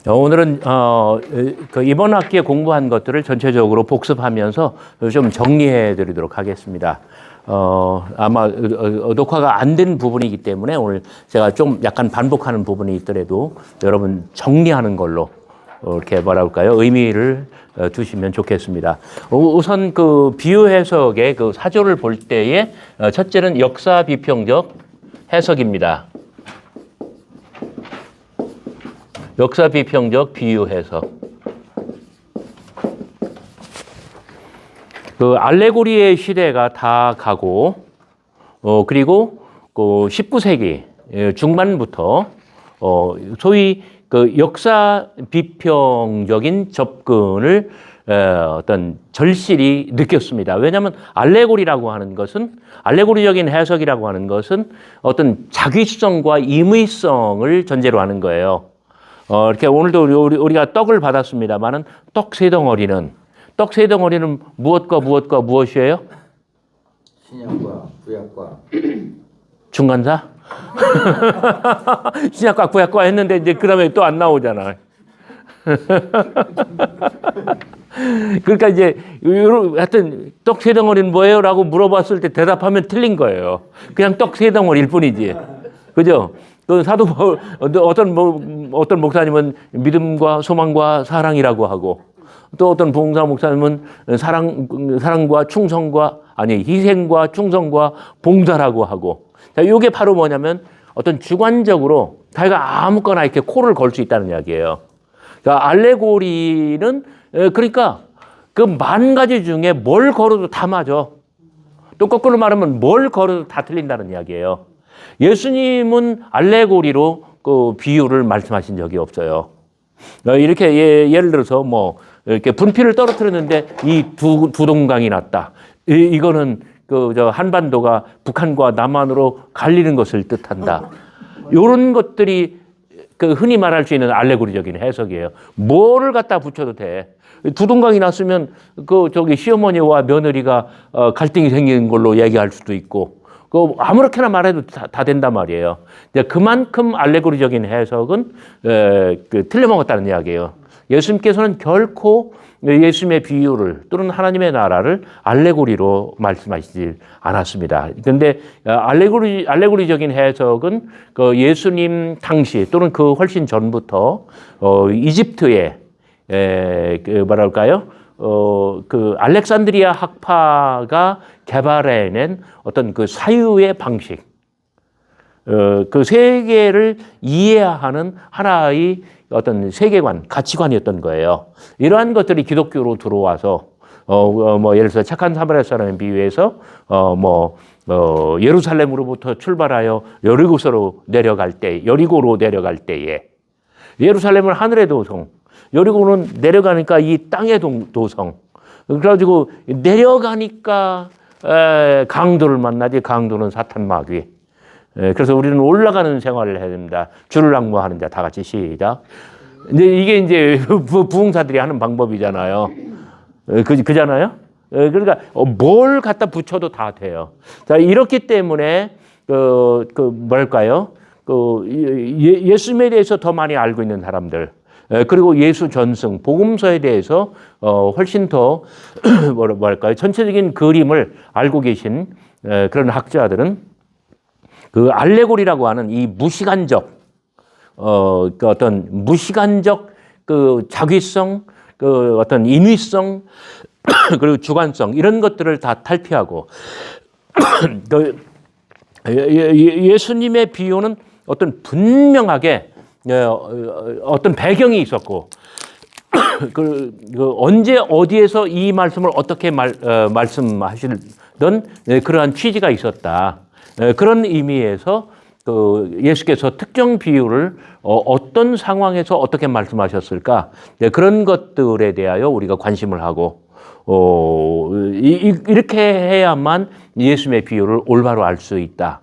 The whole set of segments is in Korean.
오늘은 그 이번 학기에 공부한 것들을 전체적으로 복습하면서 좀 정리해 드리도록 하겠습니다. 아마 녹화가 안 된 부분이기 때문에 오늘 제가 좀 약간 반복하는 부분이 있더라도 여러분 정리하는 걸로 이렇게 뭐랄까요? 의미를 두시면 좋겠습니다. 우선 그 비유 해석의 그 사조를 볼 때에 첫째는 역사 비평적 해석입니다. 역사 비평적 비유 해석. 그 알레고리의 시대가 다 가고, 그리고 그 19세기 중반부터 소위 그 역사 비평적인 접근을 어떤 절실히 느꼈습니다. 왜냐하면 알레고리라고 하는 것은, 알레고리적인 해석이라고 하는 것은 어떤 자기성과 임의성을 전제로 하는 거예요. 이렇게 오늘도 우리가 떡을 받았습니다만은 떡 세 덩어리는 무엇과 무엇이에요? 신약과 구약과 중간사? 신약과 구약과 했는데 이제 그 다음에 또 안 나오잖아. 그러니까 이제 하여튼 떡 세 덩어리는 뭐예요? 라고 물어봤을 때 대답하면 틀린 거예요. 그냥 떡 세 덩어리일 뿐이지. 그죠? 그 사도 어떤 목사님은 믿음과 소망과 사랑이라고 하고, 또 어떤 부흥사 목사님은 사랑과 충성과 희생과 충성과 봉사라고 하고. 자, 이게 바로 뭐냐면 어떤 주관적으로 자기가 아무거나 이렇게 코를 걸 수 있다는 이야기예요. 그러니까 알레고리는 그러니까 그 만 가지 중에 뭘 걸어도 다 맞아. 또 거꾸로 말하면 뭘 걸어도 다 틀린다는 이야기예요. 예수님은 알레고리로 그 비유를 말씀하신 적이 없어요. 이렇게 예를 들어서 뭐 이렇게 분필을 떨어뜨렸는데 이 두 동강이 났다. 이거는 그 한반도가 북한과 남한으로 갈리는 것을 뜻한다. 이런 것들이 그 흔히 말할 수 있는 알레고리적인 해석이에요. 뭐를 갖다 붙여도 돼. 두 동강이 났으면 그 시어머니와 며느리가 갈등이 생기는 걸로 얘기할 수도 있고. 아무렇게나 말해도 다 된단 말이에요. 그만큼 알레고리적인 해석은 틀려먹었다는 이야기예요. 예수님께서는 결코 예수님의 비유를 또는 하나님의 나라를 알레고리로 말씀하시지 않았습니다. 그런데 알레고리적인 해석은 그 예수님 당시 또는 그 훨씬 전부터 이집트에 뭐랄까요? 그 알렉산드리아 학파가 개발해낸 어떤 그 사유의 방식, 그 세계를 이해하는 하나의 어떤 세계관, 가치관이었던 거예요. 이러한 것들이 기독교로 들어와서 뭐 예를 들어서 착한 사마리아 사람의 비유에서 예루살렘으로부터 출발하여 여리고로 내려갈 때에 예루살렘은 하늘의 도성, 여리고는 내려가니까 이 땅의 도성. 그래가지고 내려가니까 강도를 만나지, 강도는 사탄 마귀. 그래서 우리는 올라가는 생활을 해야 됩니다. 주를 앙모하는 자 다 같이 시작. 근데 이게 이제 부흥사들이 하는 방법이잖아요. 그잖아요. 그러니까 뭘 갖다 붙여도 다 돼요. 자, 이렇기 때문에 뭐랄까요? 예수님에 대해서 더 많이 알고 있는 사람들. 그리고 예수 전승, 복음서에 대해서 훨씬 더 뭐랄까요? 전체적인 그림을 알고 계신 그런 학자들은 그 알레고리라고 하는 이 무시간적 그 어떤 무시간적 그 자기성, 그 어떤 인위성 그리고 주관성 이런 것들을 다 탈피하고 예수님의 비유는 어떤 분명하게 어떤 배경이 있었고 언제 어디에서 이 말씀을 어떻게 말씀하시던 그러한 취지가 있었다. 그런 의미에서 예수께서 특정 비유를 어떤 상황에서 어떻게 말씀하셨을까? 그런 것들에 대하여 우리가 관심을 하고 이렇게 해야만 예수님의 비유를 올바로 알 수 있다.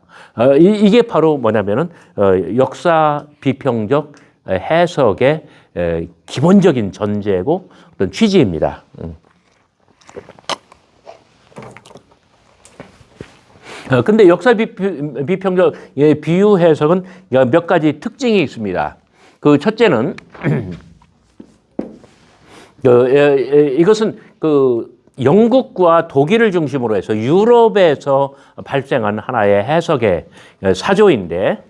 이게 바로 뭐냐면은 역사 비평적 해석의 기본적인 전제고 어떤 취지입니다. 근데 역사 비평적 비유 해석은 몇 가지 특징이 있습니다. 그 첫째는 이것은 영국과 독일을 중심으로 해서 유럽에서 발생한 하나의 해석의 사조인데,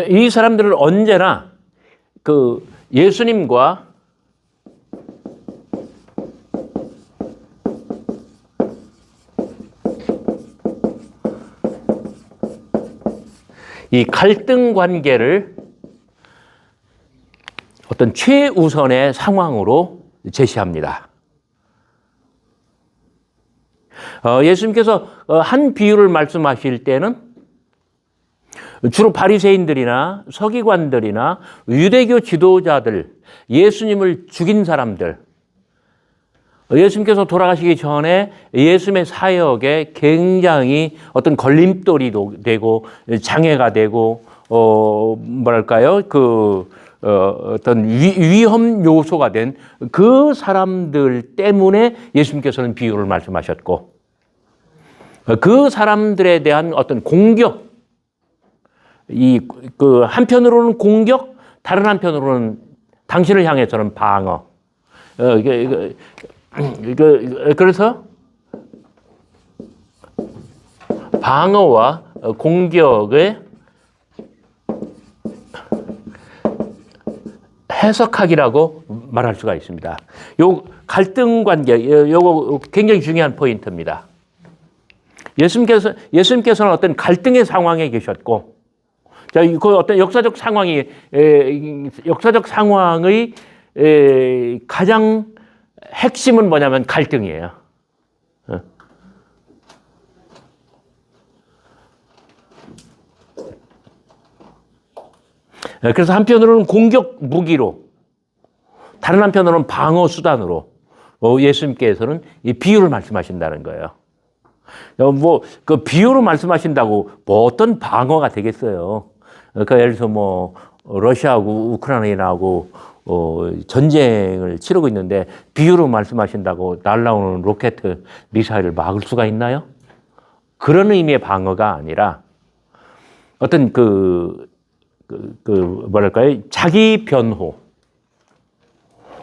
이 사람들은 언제나 예수님과 이 갈등 관계를 어떤 최우선의 상황으로 제시합니다. 예수님께서 한 비유를 말씀하실 때는 주로 바리새인들이나 서기관들이나 유대교 지도자들, 예수님을 죽인 사람들, 예수님께서 돌아가시기 전에 예수님의 사역에 굉장히 어떤 걸림돌이 되고 장애가 되고 뭐랄까요? 어떤 위험 요소가 된 그 사람들 때문에 예수님께서는 비유를 말씀하셨고, 그 사람들에 대한 어떤 공격, 한편으로는 공격, 다른 한편으로는 당신을 향해서는 방어. 그래서 방어와 공격의 해석학이라고 말할 수가 있습니다. 요 갈등 관계, 요거 굉장히 중요한 포인트입니다. 예수님께서는 어떤 갈등의 상황에 계셨고, 자, 그 어떤 역사적 상황의 가장 핵심은 뭐냐면 갈등이에요. 그래서 한편으로는 공격 무기로, 다른 한편으로는 방어 수단으로 예수님께서는 이 비유를 말씀하신다는 거예요. 그 비유로 말씀하신다고 어떤 방어가 되겠어요? 예를 들어서 러시아하고 우크라이나하고 전쟁을 치르고 있는데 비유로 말씀하신다고 날라오는 로켓 미사일을 막을 수가 있나요? 그런 의미의 방어가 아니라 어떤 뭐랄까요? 자기 변호.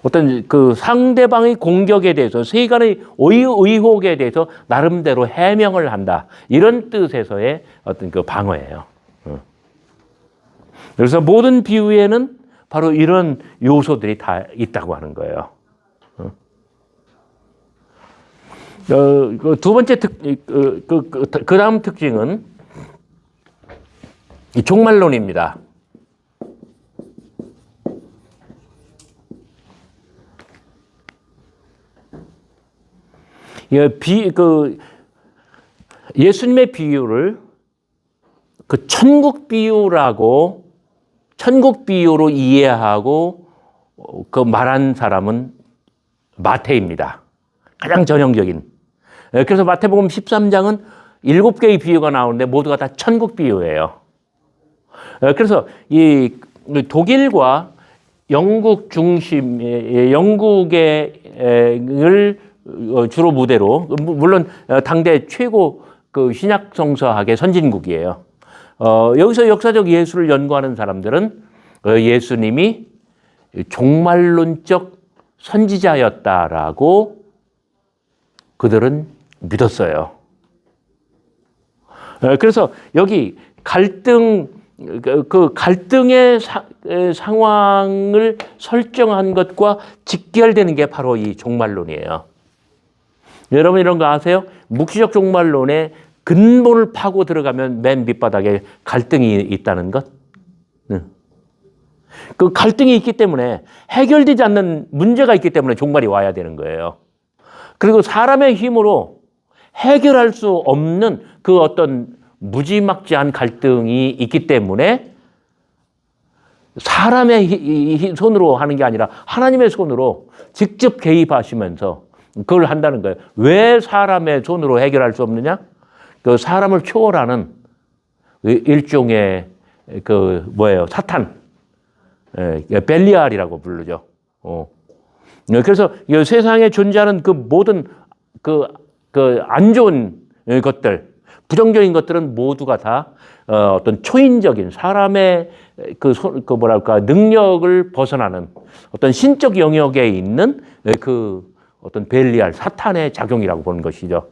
어떤 상대방의 공격에 대해서, 세간의 의혹에 대해서 나름대로 해명을 한다. 이런 뜻에서의 어떤 방어예요. 그래서 모든 비유에는 바로 이런 요소들이 다 있다고 하는 거예요. 두 번째 그 다음 특징은 이 종말론입니다. 예수님의 비유를 천국 비유로 이해하고 말한 사람은 마태입니다. 가장 전형적인. 그래서 마태복음 13장은 7개의 비유가 나오는데 모두가 다 천국 비유예요. 그래서 이 독일과 영국 영국을 주로 무대로, 물론 당대 최고 신약 성서학의 선진국이에요. 여기서 역사적 예수를 연구하는 사람들은 예수님이 종말론적 선지자였다라고 그들은 믿었어요. 그래서 여기 갈등의 상황을 설정한 것과 직결되는 게 바로 이 종말론이에요. 여러분 이런 거 아세요? 묵시적 종말론의 근본을 파고 들어가면 맨 밑바닥에 갈등이 있다는 것. 그 갈등이 있기 때문에, 해결되지 않는 문제가 있기 때문에 종말이 와야 되는 거예요. 그리고 사람의 힘으로 해결할 수 없는 그 어떤 무지막지한 갈등이 있기 때문에 사람의 손으로 하는 게 아니라 하나님의 손으로 직접 개입하시면서 그걸 한다는 거예요. 왜 사람의 손으로 해결할 수 없느냐? 그 사람을 초월하는 일종의 그 뭐예요? 사탄, 벨리알이라고 부르죠. 그래서 이 세상에 존재하는 그 모든 그 안 좋은 것들, 부정적인 것들은 모두가 다 어떤 초인적인 사람의 그 뭐랄까 능력을 벗어나는 어떤 신적 영역에 있는 그 어떤 벨리알 사탄의 작용이라고 보는 것이죠.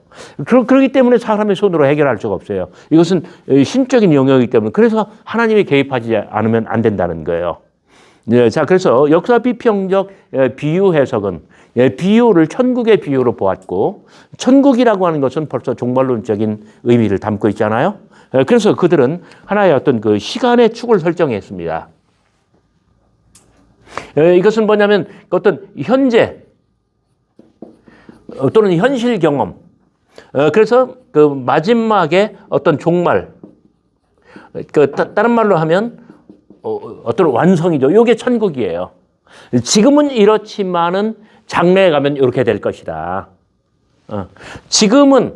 그렇기 때문에 사람의 손으로 해결할 수가 없어요. 이것은 신적인 영역이기 때문에 그래서 하나님이 개입하지 않으면 안 된다는 거예요. 자, 그래서 역사 비평적 비유 해석은 비유를 천국의 비유로 보았고 천국이라고 하는 것은 벌써 종말론적인 의미를 담고 있잖아요. 그래서 그들은 하나의 어떤 그 시간의 축을 설정했습니다. 이것은 뭐냐면 어떤 현재 또는 현실 경험. 그래서 그 마지막에 어떤 종말. 다른 말로 하면 어떤 완성이죠. 이게 천국이에요. 지금은 이렇지만은 장래에 가면 이렇게 될 것이다. 지금은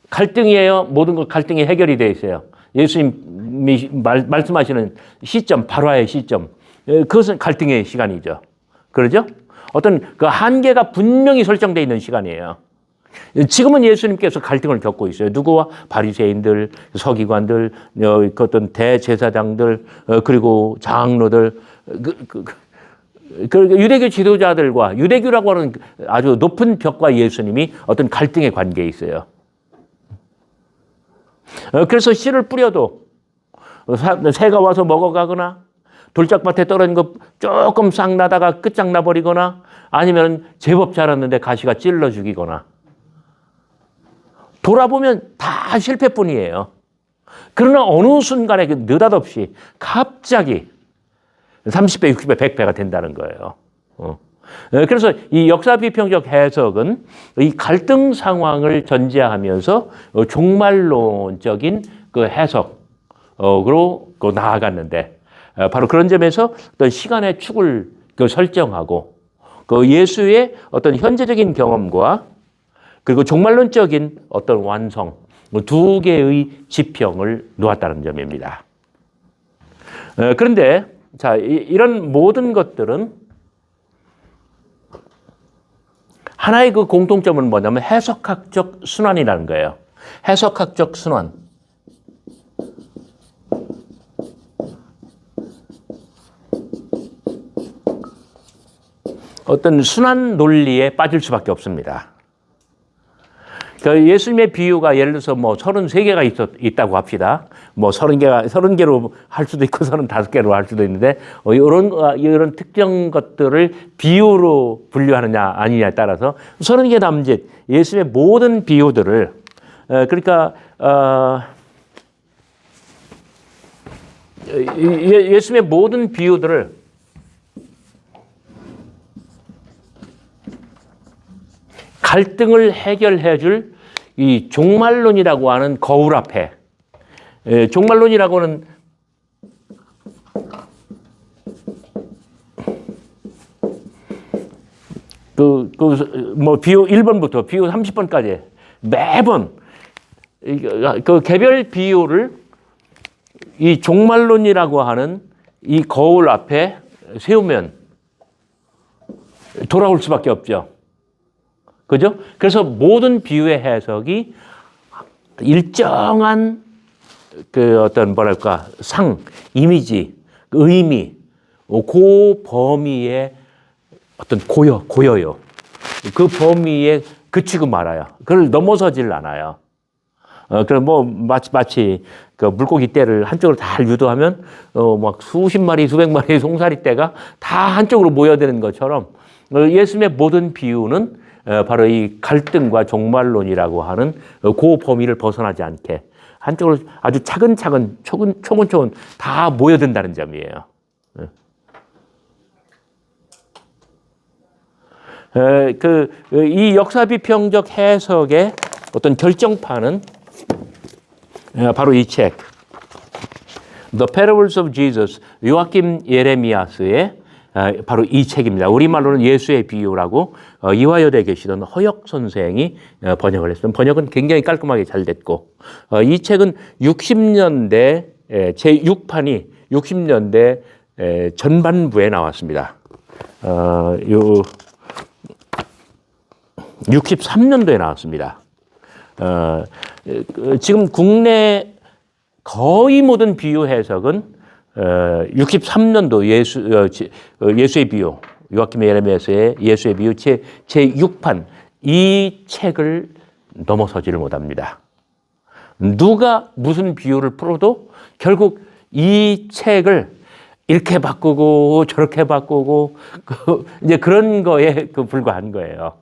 갈등이에요. 모든 것 갈등이 해결이 되어 있어요. 예수님이 말씀하시는 시점, 발화의 시점. 그것은 갈등의 시간이죠. 그러죠? 어떤 그 한계가 분명히 설정되어 있는 시간이에요. 지금은 예수님께서 갈등을 겪고 있어요. 누구와? 바리새인들, 서기관들, 어떤 대제사장들, 그리고 장로들, 유대교 지도자들과 유대교라고 하는 아주 높은 벽과 예수님이 어떤 갈등의 관계에 있어요. 그래서 씨를 뿌려도 새가 와서 먹어가거나 돌짝밭에 떨어진 거 조금 싹 나다가 끝장 나버리거나 아니면 제법 자랐는데 가시가 찔러 죽이거나 돌아보면 다 실패뿐이에요. 그러나 어느 순간에 느닷없이 갑자기 30배, 60배, 100배가 된다는 거예요. 그래서 이 역사 비평적 해석은 이 갈등 상황을 전제하면서 종말론적인 그 해석으로 나아갔는데 바로 그런 점에서 어떤 시간의 축을 설정하고 그 예수의 어떤 현재적인 경험과 그리고 종말론적인 어떤 완성 두 개의 지평을 놓았다는 점입니다. 그런데 자, 이런 모든 것들은 하나의 그 공통점은 뭐냐면 해석학적 순환이라는 거예요. 해석학적 순환. 어떤 순환 논리에 빠질 수밖에 없습니다. 예수님의 비유가 예를 들어서 뭐 33개가 있다고 합시다. 뭐 30개로 할 수도 있고 35개로 할 수도 있는데, 이런 특정 것들을 비유로 분류하느냐 아니냐에 따라서 30개 남짓 예수님의 모든 비유들을, 그러니까, 예수님의 모든 비유들을 갈등을 해결해 줄 이 종말론이라고 하는 거울 앞에, 종말론이라고 하는 뭐 비유 1번부터 비유 30번까지 매번 그 개별 비유를 이 종말론이라고 하는 이 거울 앞에 세우면 돌아올 수밖에 없죠. 그죠? 그래서 모든 비유의 해석이 일정한 그 어떤 뭐랄까 이미지, 의미, 그 범위의 어떤 고여요. 그 범위에 그치고 말아요. 그걸 넘어서질 않아요. 그럼 뭐 마치 그 물고기 떼를 한쪽으로 다 유도하면 막 수십 마리, 수백 마리의 송사리 떼가 다 한쪽으로 모여드는 것처럼 예수님의 모든 비유는 바로 이 갈등과 종말론이라고 하는 그 범위를 벗어나지 않게 한쪽으로 아주 차근차근 초근초근 다 모여든다는 점이에요. 이 역사비평적 해석의 어떤 결정판은 바로 이 책, The Parables of Jesus, 요아킴 예레미야스의 바로 이 책입니다. 우리말로는 예수의 비유라고 이화여대에 계시던 허역 선생이 번역을 했습니다. 번역은 굉장히 깔끔하게 잘 됐고 이 책은 60년대 제6판이 60년대 전반부에 나왔습니다. 63년도에 나왔습니다. 지금 국내 거의 모든 비유 해석은 63년도 예수의 비유, 요아킴 예레미야서의 예수의 비유 제6판 이 책을 넘어서지를 못합니다. 누가 무슨 비유를 풀어도 결국 이 책을 이렇게 바꾸고 저렇게 바꾸고 이제 그런 거에 불과한 거예요.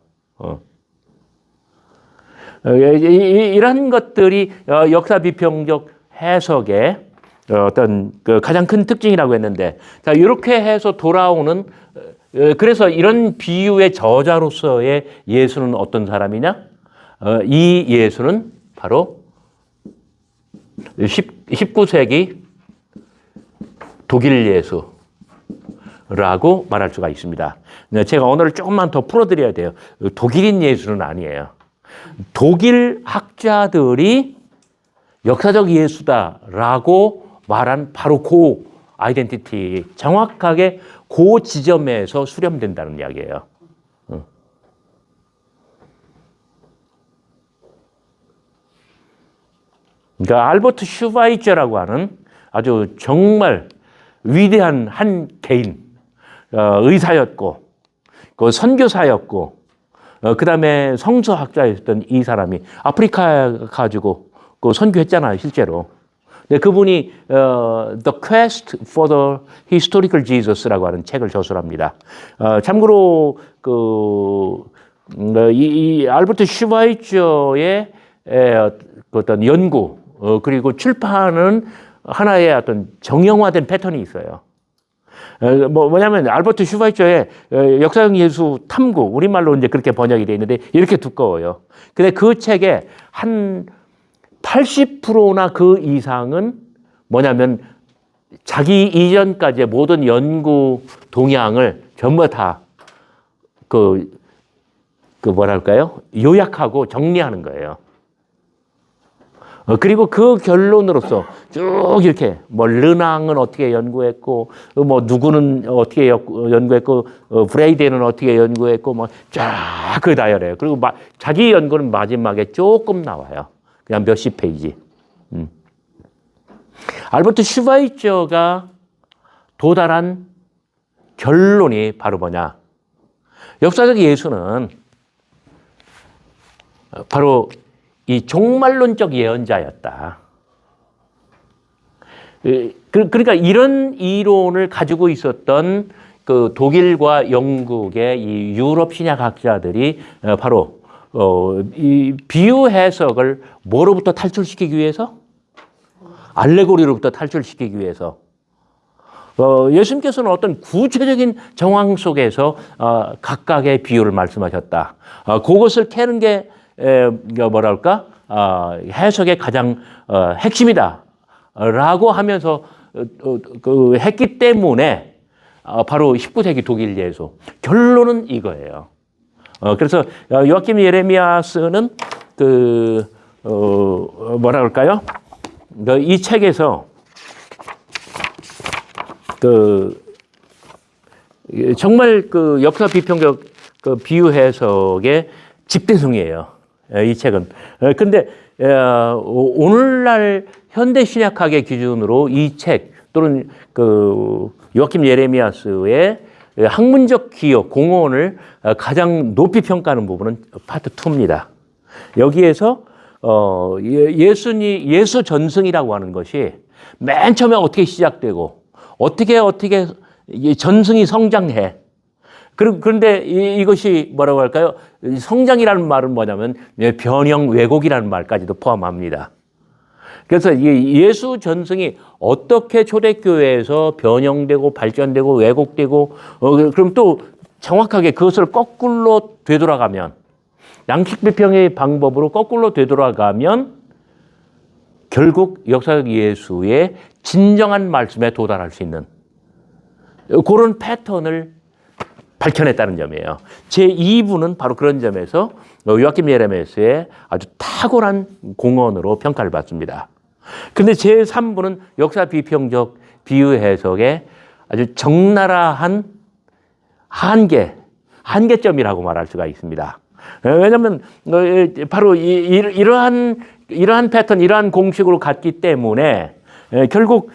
이런 것들이 역사 비평적 해석의 어떤 가장 큰 특징이라고 했는데, 자, 이렇게 해서 돌아오는, 그래서 이런 비유의 저자로서의 예수는 어떤 사람이냐? 이 예수는 바로 19세기 독일 예수라고 말할 수가 있습니다. 제가 오늘 조금만 더 풀어드려야 돼요. 독일인 예수는 아니에요. 독일 학자들이 역사적 예수다라고 말한 바로 그 아이덴티티, 정확하게 그 지점에서 수렴된다는 이야기예요. 그러니까 알버트 슈바이처라고 하는 아주 정말 위대한 한 개인, 의사였고, 그 선교사였고, 그 다음에 성서학자였던 이 사람이 아프리카에 가지고 그 선교했잖아요, 실제로. 근데 그분이 The Quest for the Historical Jesus라고 하는 책을 저술합니다. 참고로 이 알버트 슈바이처의 어떤 연구 그리고 출판은 하나의 어떤 정형화된 패턴이 있어요. 뭐냐면 알버트 슈바이처의 역사적 예수 탐구, 우리말로 이제 그렇게 번역이 되어 있는데 이렇게 두꺼워요. 근데 그 책에 한 80%나 그 이상은 뭐냐면 자기 이전까지의 모든 연구 동향을 전부 다 뭐랄까요? 요약하고 정리하는 거예요. 그리고 그 결론으로서 쭉 이렇게 뭐 르낭은 어떻게 연구했고 뭐 누구는 어떻게 연구했고 브레이데는 어떻게 연구했고 뭐 쫙 그 다열해요. 그리고 자기 연구는 마지막에 조금 나와요. 그냥 몇십 페이지. 알버트 슈바이처가 도달한 결론이 바로 뭐냐? 역사적 예수는 바로 이 종말론적 예언자였다. 그러니까 이런 이론을 가지고 있었던 그 독일과 영국의 이 유럽 신약학자들이 바로 이 비유 해석을 뭐로부터 탈출시키기 위해서? 알레고리로부터 탈출시키기 위해서. 예수님께서는 어떤 구체적인 정황 속에서 각각의 비유를 말씀하셨다. 그것을 캐는 게 뭐랄까? 해석의 가장 핵심이다라고 하면서 했기 때문에 바로 19세기 독일 예수. 결론은 이거예요. 그래서 요아킴 예레미야스는 뭐라 그럴까요? 이 책에서 정말 역사 비평적 비유 해석의 집대성이에요. 이 책은. 근데 오늘날 현대 신약학의 기준으로 이 책 또는 요아킴 예레미야스의 학문적 기여, 공헌을 가장 높이 평가하는 부분은 파트 2입니다. 여기에서 예수 전승이라고 하는 것이 맨 처음에 어떻게 시작되고 어떻게 전승이 성장해. 그런데 이것이 뭐라고 할까요? 성장이라는 말은 뭐냐면 변형 왜곡이라는 말까지도 포함합니다. 그래서 예수 전승이 어떻게 초대교회에서 변형되고 발전되고 왜곡되고 그럼 또 정확하게 그것을 거꾸로 되돌아가면 양식 비평의 방법으로 거꾸로 되돌아가면 결국 역사적 예수의 진정한 말씀에 도달할 수 있는 그런 패턴을 밝혀냈다는 점이에요. 제2부는 바로 그런 점에서 요아킴 예레미야스의 아주 탁월한 공헌으로 평가를 받습니다. 근데 제3부는 역사 비평적 비유 해석의 아주 적나라한 한계점이라고 말할 수가 있습니다. 왜냐하면 바로 이러한 패턴, 이러한 공식으로 갔기 때문에 결국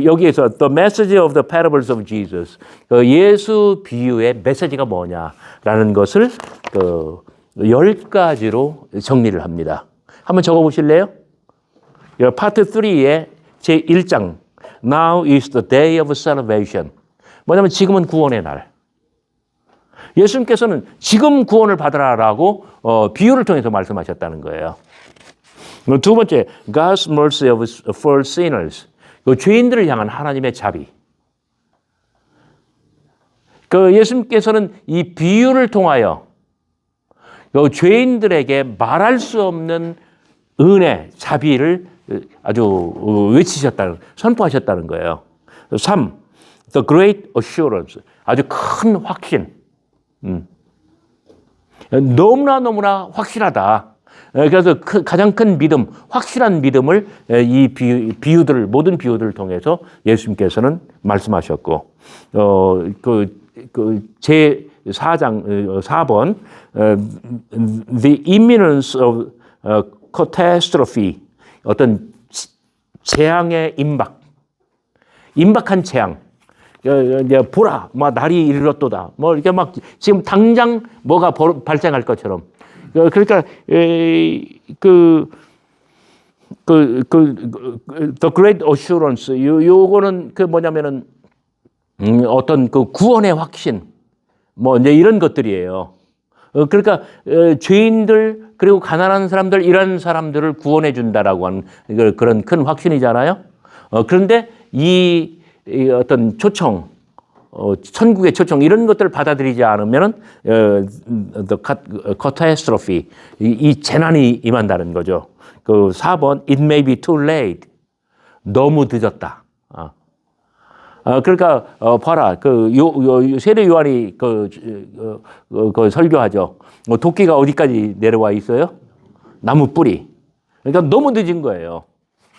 여기에서 The Message of the Parables of Jesus, 예수 비유의 메시지가 뭐냐라는 것을 10가지로 정리를 합니다. 한번 적어보실래요? 파트 3의 제1장 Now is the day of salvation. 뭐냐면 지금은 구원의 날. 예수님께서는 지금 구원을 받으라라고 비유를 통해서 말씀하셨다는 거예요. 두 번째, God's mercy for sinners. 죄인들을 향한 하나님의 자비. 예수님께서는 이 비유를 통하여 죄인들에게 말할 수 없는 은혜, 자비를 아주 선포하셨다는 거예요. 3. The great assurance. 아주 큰 확신. 너무나 확실하다. 그래서 가장 큰 믿음, 확실한 믿음을 이 비유들, 모든 비유들을 통해서 예수님께서는 말씀하셨고, 제 4장, 4번, the imminence of catastrophe, 어떤 재앙의 임박한 재앙. 이제 보라, 날이 이르렀도다. 이렇게 지금 당장 뭐가 발생할 것처럼. 그러니까 the great assurance, 요거는 뭐냐면은 어떤 구원의 확신, 이제 이런 것들이에요. 그러니까 죄인들 그리고 가난한 사람들, 이런 사람들을 구원해 준다라고 하는 그런 큰 확신이잖아요. 그런데 이 어떤 초청, 천국의 초청, 이런 것들을 받아들이지 않으면은 the catastrophe, 이 재난이 임한다는 거죠. 4번 it may be too late. 너무 늦었다. 그러니까 봐라, 세례 요한이 설교하죠. 도끼가 어디까지 내려와 있어요? 나무 뿌리. 그러니까 너무 늦은 거예요.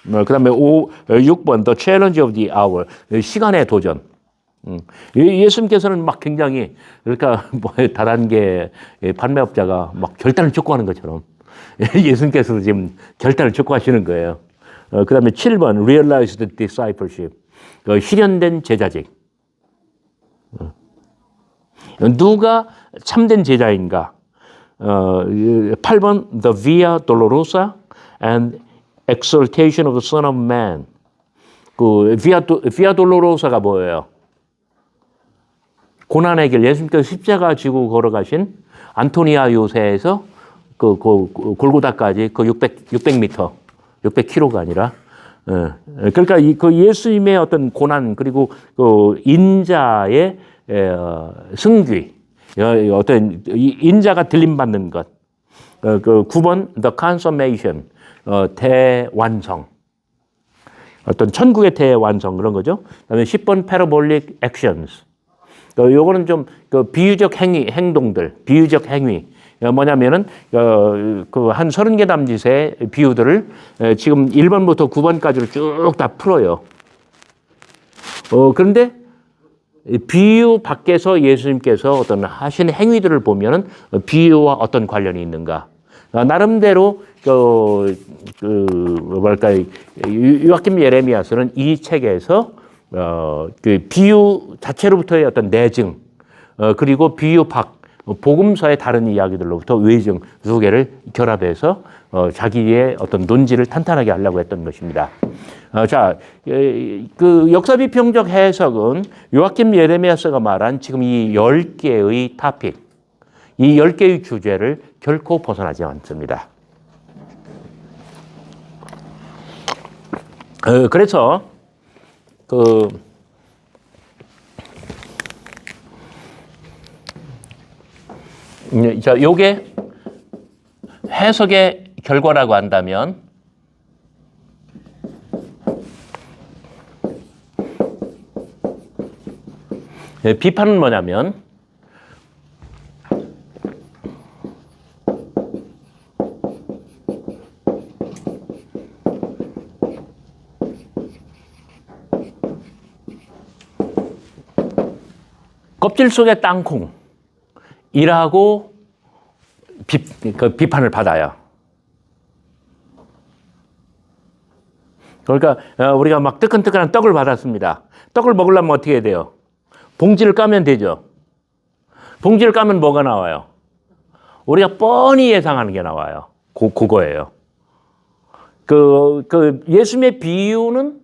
그다음에 6번 the challenge of the hour, 시간의 도전. 예수님께서는 굉장히, 그러니까 다단계 판매업자가 결단을 촉구하는 것처럼 예수님께서도 지금 결단을 촉구하시는 거예요. 그다음에 7번 realized discipleship, 실현된 제자직. 누가 참된 제자인가? 8번 the via dolorosa and exaltation of the Son of Man. via dolorosa가 뭐예요? 고난의 길, 예수님께서 십자가 지고 걸어가신 안토니아 요새에서 골고다까지 600m, 600km가 아니라, 그러니까 예수님의 어떤 고난, 그리고 인자의 승귀, 어떤 인자가 들림받는 것. 9번 the consummation, 대완성. 어떤 천국의 대완성, 그런 거죠. 그다음에 10번 parabolic actions. 요거는 좀 비유적 행동들, 비유적 행위. 뭐냐면은 한 30개 남짓의 비유들을 지금 1번부터 9번까지를 쭉 다 풀어요. 그런데 비유 밖에서 예수님께서 어떤 하신 행위들을 보면은 비유와 어떤 관련이 있는가? 나름대로 요아킴 예레미야서는 이 책에서 비유 자체로부터의 어떤 내증, 그리고 비유 밖, 복음서의 다른 이야기들로부터 외증 두 개를 결합해서 자기의 어떤 논지를 탄탄하게 하려고 했던 것입니다. 자, 역사 비평적 해석은 요아킴 예레미야서가 말한 지금 이 10개의 토픽, 이 10개의 주제를 결코 벗어나지 않습니다. 그래서 자, 요게 해석의 결과라고 한다면 비판은 뭐냐면 껍질 속의 땅콩이라고 비판을 받아요. 그러니까 우리가 막 뜨끈뜨끈한 떡을 받았습니다. 떡을 먹으려면 어떻게 해야 돼요? 봉지를 까면 되죠. 봉지를 까면 뭐가 나와요? 우리가 뻔히 예상하는 게 나와요. 그거예요. 예수님의 비유는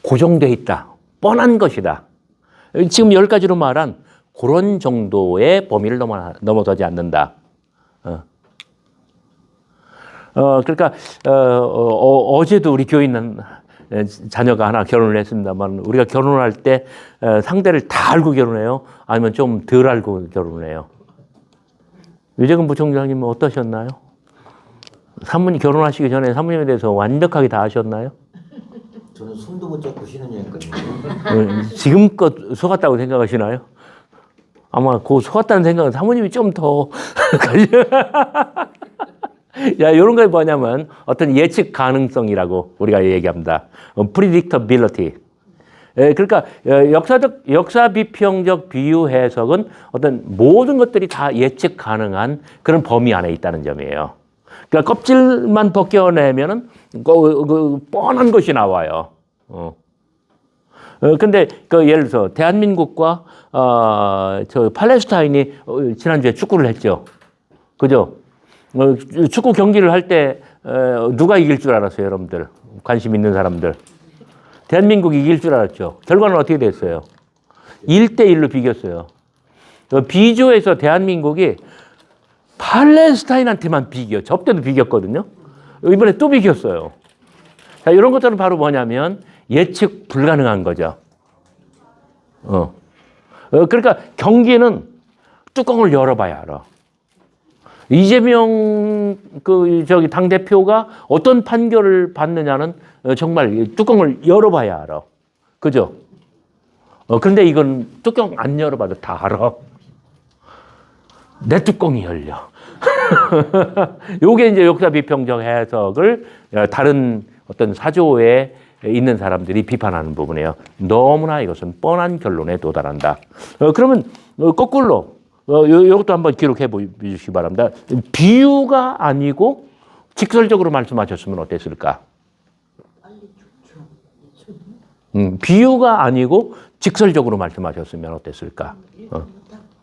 고정돼 있다. 뻔한 것이다. 지금 10가지로 말한 그런 정도의 범위를 넘어서지 않는다. 그러니까 어제도 우리 교회 있는 자녀가 하나 결혼을 했습니다만 우리가 결혼할 때 상대를 다 알고 결혼해요? 아니면 좀 덜 알고 결혼을 해요? 유재근 부총장님은 어떠셨나요? 사모님 결혼하시기 전에 사모님에 대해서 완벽하게 다 아셨나요? 저는 손도 못 잡고 신혼여행했거든요. 지금껏 속았다고 생각하시나요? 아마 그 속았다는 생각은 사모님이 좀 더 야, 이런 게 뭐냐면 어떤 예측 가능성이라고 우리가 얘기합니다. predictability. 그러니까 역사 비평적 비유 해석은 어떤 모든 것들이 다 예측 가능한 그런 범위 안에 있다는 점이에요. 그러니까 껍질만 벗겨내면은 뻔한 것이 나와요. 근데 예를 들어서 대한민국과 저 팔레스타인이 지난주에 축구를 했죠. 그죠? 축구 경기를 할 때 누가 이길 줄 알았어요, 여러분들? 관심 있는 사람들. 대한민국이 이길 줄 알았죠. 결과는 어떻게 됐어요? 1대1로 비겼어요. B조에서 대한민국이 팔레스타인한테만 접대도 비겼거든요. 이번에 또 비겼어요. 자, 이런 것들은 바로 뭐냐면 예측 불가능한 거죠. 그러니까 경기는 뚜껑을 열어봐야 알아. 이재명 당대표가 어떤 판결을 받느냐는 정말 뚜껑을 열어봐야 알아. 그죠? 그런데 이건 뚜껑 안 열어봐도 다 알아. 내 뚜껑이 열려. 요게 이제 역사 비평적 해석을 다른 어떤 사조에 있는 사람들이 비판하는 부분이에요. 너무나 이것은 뻔한 결론에 도달한다. 그러면 거꾸로 이것도 한번 기록해 보시기 바랍니다. 비유가 아니고 직설적으로 말씀하셨으면 어땠을까? 비유가 아니고 직설적으로 말씀하셨으면 어땠을까?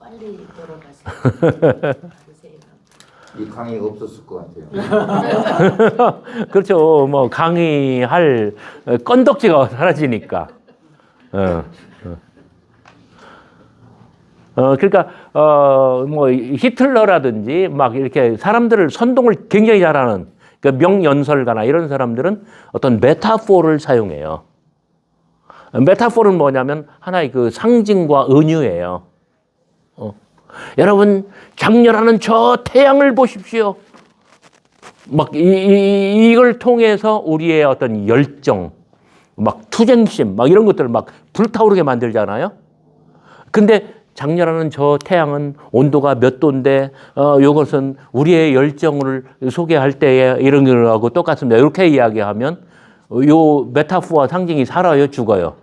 빨리 돌아가세요. 이 강의가 없었을 것 같아요. 그렇죠. 뭐 강의할 건덕지가 사라지니까. 그러니까 뭐 히틀러라든지 막 이렇게 사람들을 선동을 굉장히 잘하는 그 명연설가나 이런 사람들은 어떤 메타포를 사용해요. 메타포는 뭐냐면 하나의 그 상징과 은유예요. 여러분 장렬하는 저 태양을 보십시오. 막 이걸 통해서 우리의 어떤 열정, 막 투쟁심, 막 이런 것들을 막 불타오르게 만들잖아요. 근데 장렬하는 저 태양은 온도가 몇 도인데 이것은 우리의 열정을 소개할 때에 이런 거하고 똑같습니다. 이렇게 이야기하면 요 메타포와 상징이 살아요, 죽어요?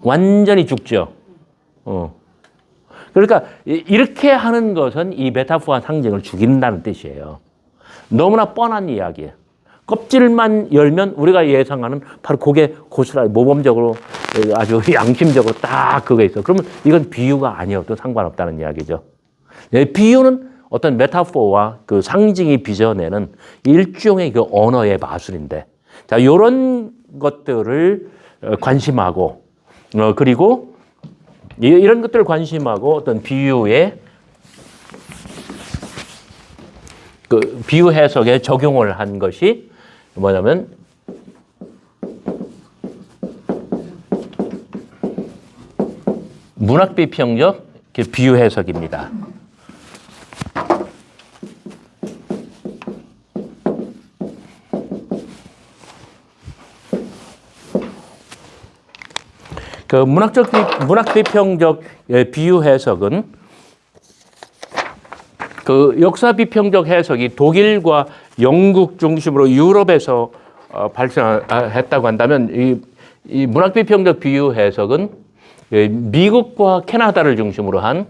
완전히 죽죠. 그러니까 이렇게 하는 것은 이 메타포와 상징을 죽인다는 뜻이에요. 너무나 뻔한 이야기예요. 껍질만 열면 우리가 예상하는 바로 그게 고스란히 모범적으로 아주 양심적으로 딱 그거 있어. 그러면 이건 비유가 아니어도 상관없다는 이야기죠. 비유는 어떤 메타포와 그 상징이 빚어내는 일종의 그 언어의 마술인데, 자, 요런 것들을 관심하고, 그리고 이런 것들을 관심하고 어떤 비유의 그 비유 해석에 적용을 한 것이 뭐냐면 문학 비평적 비유 해석입니다. 그 문학 비평적 비유 해석은 그 역사 비평적 해석이 독일과 영국 중심으로 유럽에서 발생했다고 한다면 이 문학 비평적 비유 해석은 미국과 캐나다를 중심으로 한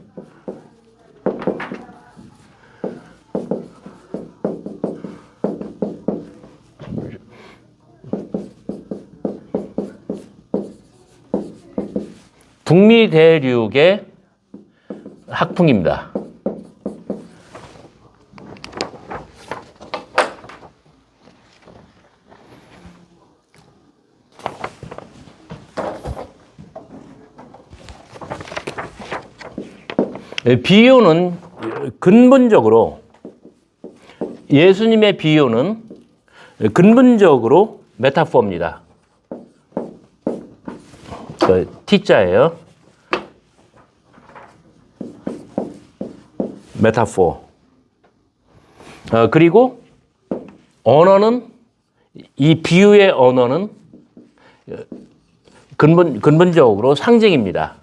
북미 대륙의 학풍입니다. 비유는 근본적으로 예수님의 비유는 근본적으로 메타포입니다. 그 T자예요. 메타포. 그리고 언어는 이 비유의 언어는 근본적으로 상징입니다.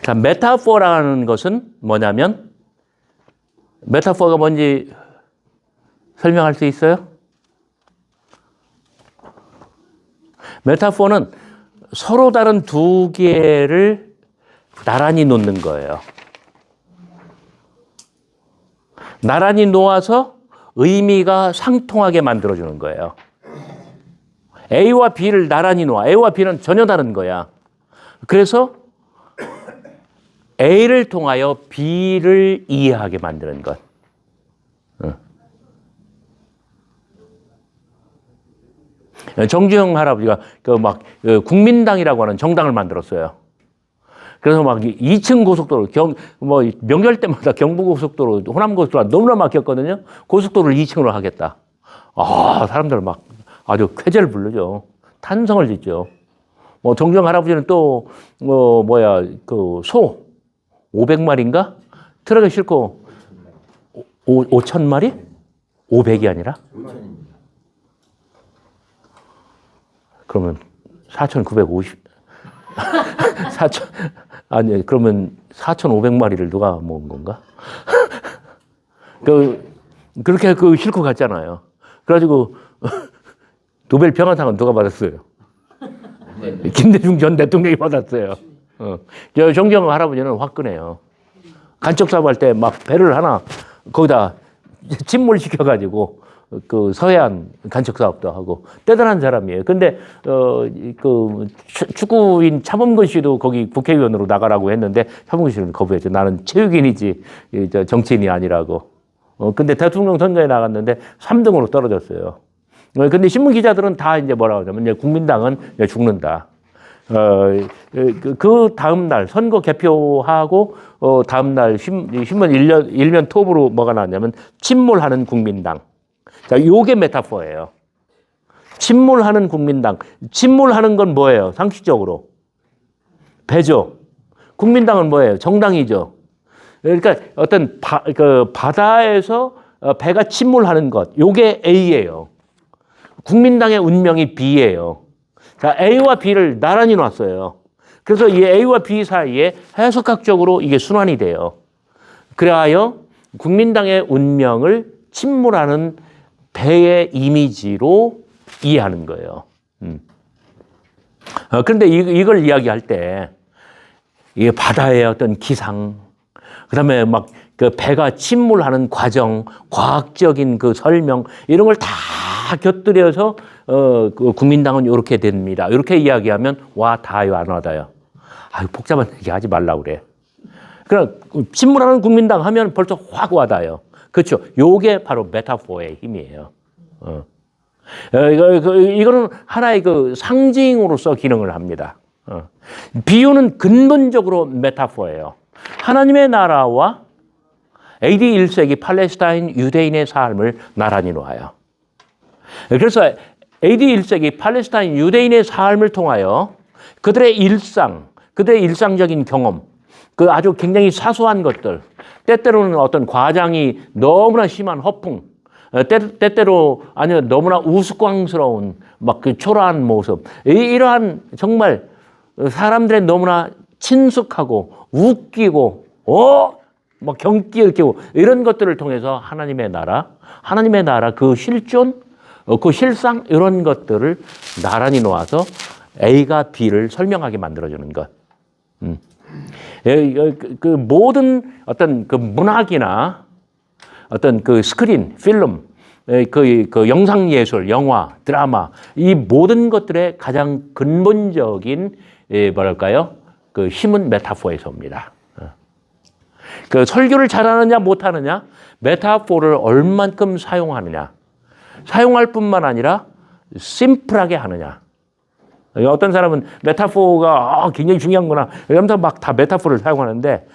자, 메타포라는 것은 뭐냐면 메타포가 뭔지 설명할 수 있어요? 메타포는 서로 다른 두 개를 나란히 놓는 거예요. 나란히 놓아서 의미가 상통하게 만들어주는 거예요. A와 B를 나란히 놓아. A와 B는 전혀 다른 거야. 그래서 A를 통하여 B를 이해하게 만드는 것. 정주영 할아버지가 국민당이라고 하는 정당을 만들었어요. 그래서 막 2층 고속도로 명절 때마다 경부고속도로, 호남고속도로가 너무나 막혔거든요. 고속도로를 2층으로 하겠다. 사람들 막 아주 쾌재를 부르죠. 탄성을 짓죠. 정주영 할아버지는 또 소 500마리인가 트럭에 싣고 5,000마리? 500이 아니라? 5천입니다. 그러면 4,950 아니 그러면 4,500마리를 누가 모은 건가? 그렇게 싣고 갔잖아요. 그래가지고 노벨 평화상은 누가 받았어요? 김대중 전 대통령이 받았어요. 저 정경 할아버지는 화끈해요. 간척 사업할 때 막 배를 하나 거기다 침몰시켜가지고 그 서해안 간척 사업도 하고 대단한 사람이에요. 근데 축구인 차범근 씨도 거기 국회의원으로 나가라고 했는데 차범근 씨는 거부했죠. 나는 체육인이지 정치인이 아니라고. 근데 대통령 선거에 나갔는데 3등으로 떨어졌어요. 근데 신문 기자들은 다 이제 뭐라고 하냐면 국민당은 죽는다. 그 다음 날 선거 개표하고 다음 날 신문 일면 톱으로 뭐가 나왔냐면 침몰하는 국민당. 자, 요게 메타포예요. 침몰하는 국민당. 침몰하는 건 뭐예요? 상식적으로 배죠. 국민당은 뭐예요? 정당이죠. 그러니까 어떤 바다에서 배가 침몰하는 것. 요게 A예요. 국민당의 운명이 B예요. 자, A와 B를 나란히 놨어요. 그래서 이 A와 B 사이에 해석학적으로 이게 순환이 돼요. 그래야 국민당의 운명을 침몰하는 배의 이미지로 이해하는 거예요. 그런데 이걸 이야기할 때 이게 바다의 어떤 기상, 그다음에 막 그 배가 침몰하는 과정, 과학적인 그 설명 이런 걸 다 곁들여서 그 국민당은 이렇게 됩니다. 이렇게 이야기하면 와 다요 안 와다요. 복잡한 얘기 하지 말라고 그래. 그럼 침몰하는 국민당 하면 벌써 확 와닿아요. 그렇죠. 요게 바로 메타포의 힘이에요. 이거는 하나의 그 상징으로서 기능을 합니다. 비유는 근본적으로 메타포예요. 하나님의 나라와 AD 1세기 팔레스타인 유대인의 삶을 나란히 놓아요. 그래서 AD 1세기 팔레스타인 유대인의 삶을 통하여 그들의 일상, 그들의 일상적인 경험, 그 아주 굉장히 사소한 것들, 때때로는 어떤 과장이 너무나 심한 허풍, 때때로 아니면 너무나 우스꽝스러운 막 그 초라한 모습, 이러한 정말 사람들의 너무나 친숙하고 웃기고 막 경기 일으키고 이런 것들을 통해서 하나님의 나라 그 실존, 그 실상 이런 것들을 나란히 놓아서 A가 B를 설명하게 만들어주는 것. 그 모든 어떤 그 문학이나 어떤 그 스크린, 필름, 그 영상 예술, 영화, 드라마 이 모든 것들의 가장 근본적인 뭐랄까요? 그 힘은 메타포에서 옵니다. 그 설교를 잘하느냐 못하느냐, 메타포를 얼만큼 사용하느냐, 사용할 뿐만 아니라 심플하게 하느냐. 어떤 사람은 메타포가 굉장히 중요한구나 이러면서 막 다 메타포를 사용하는데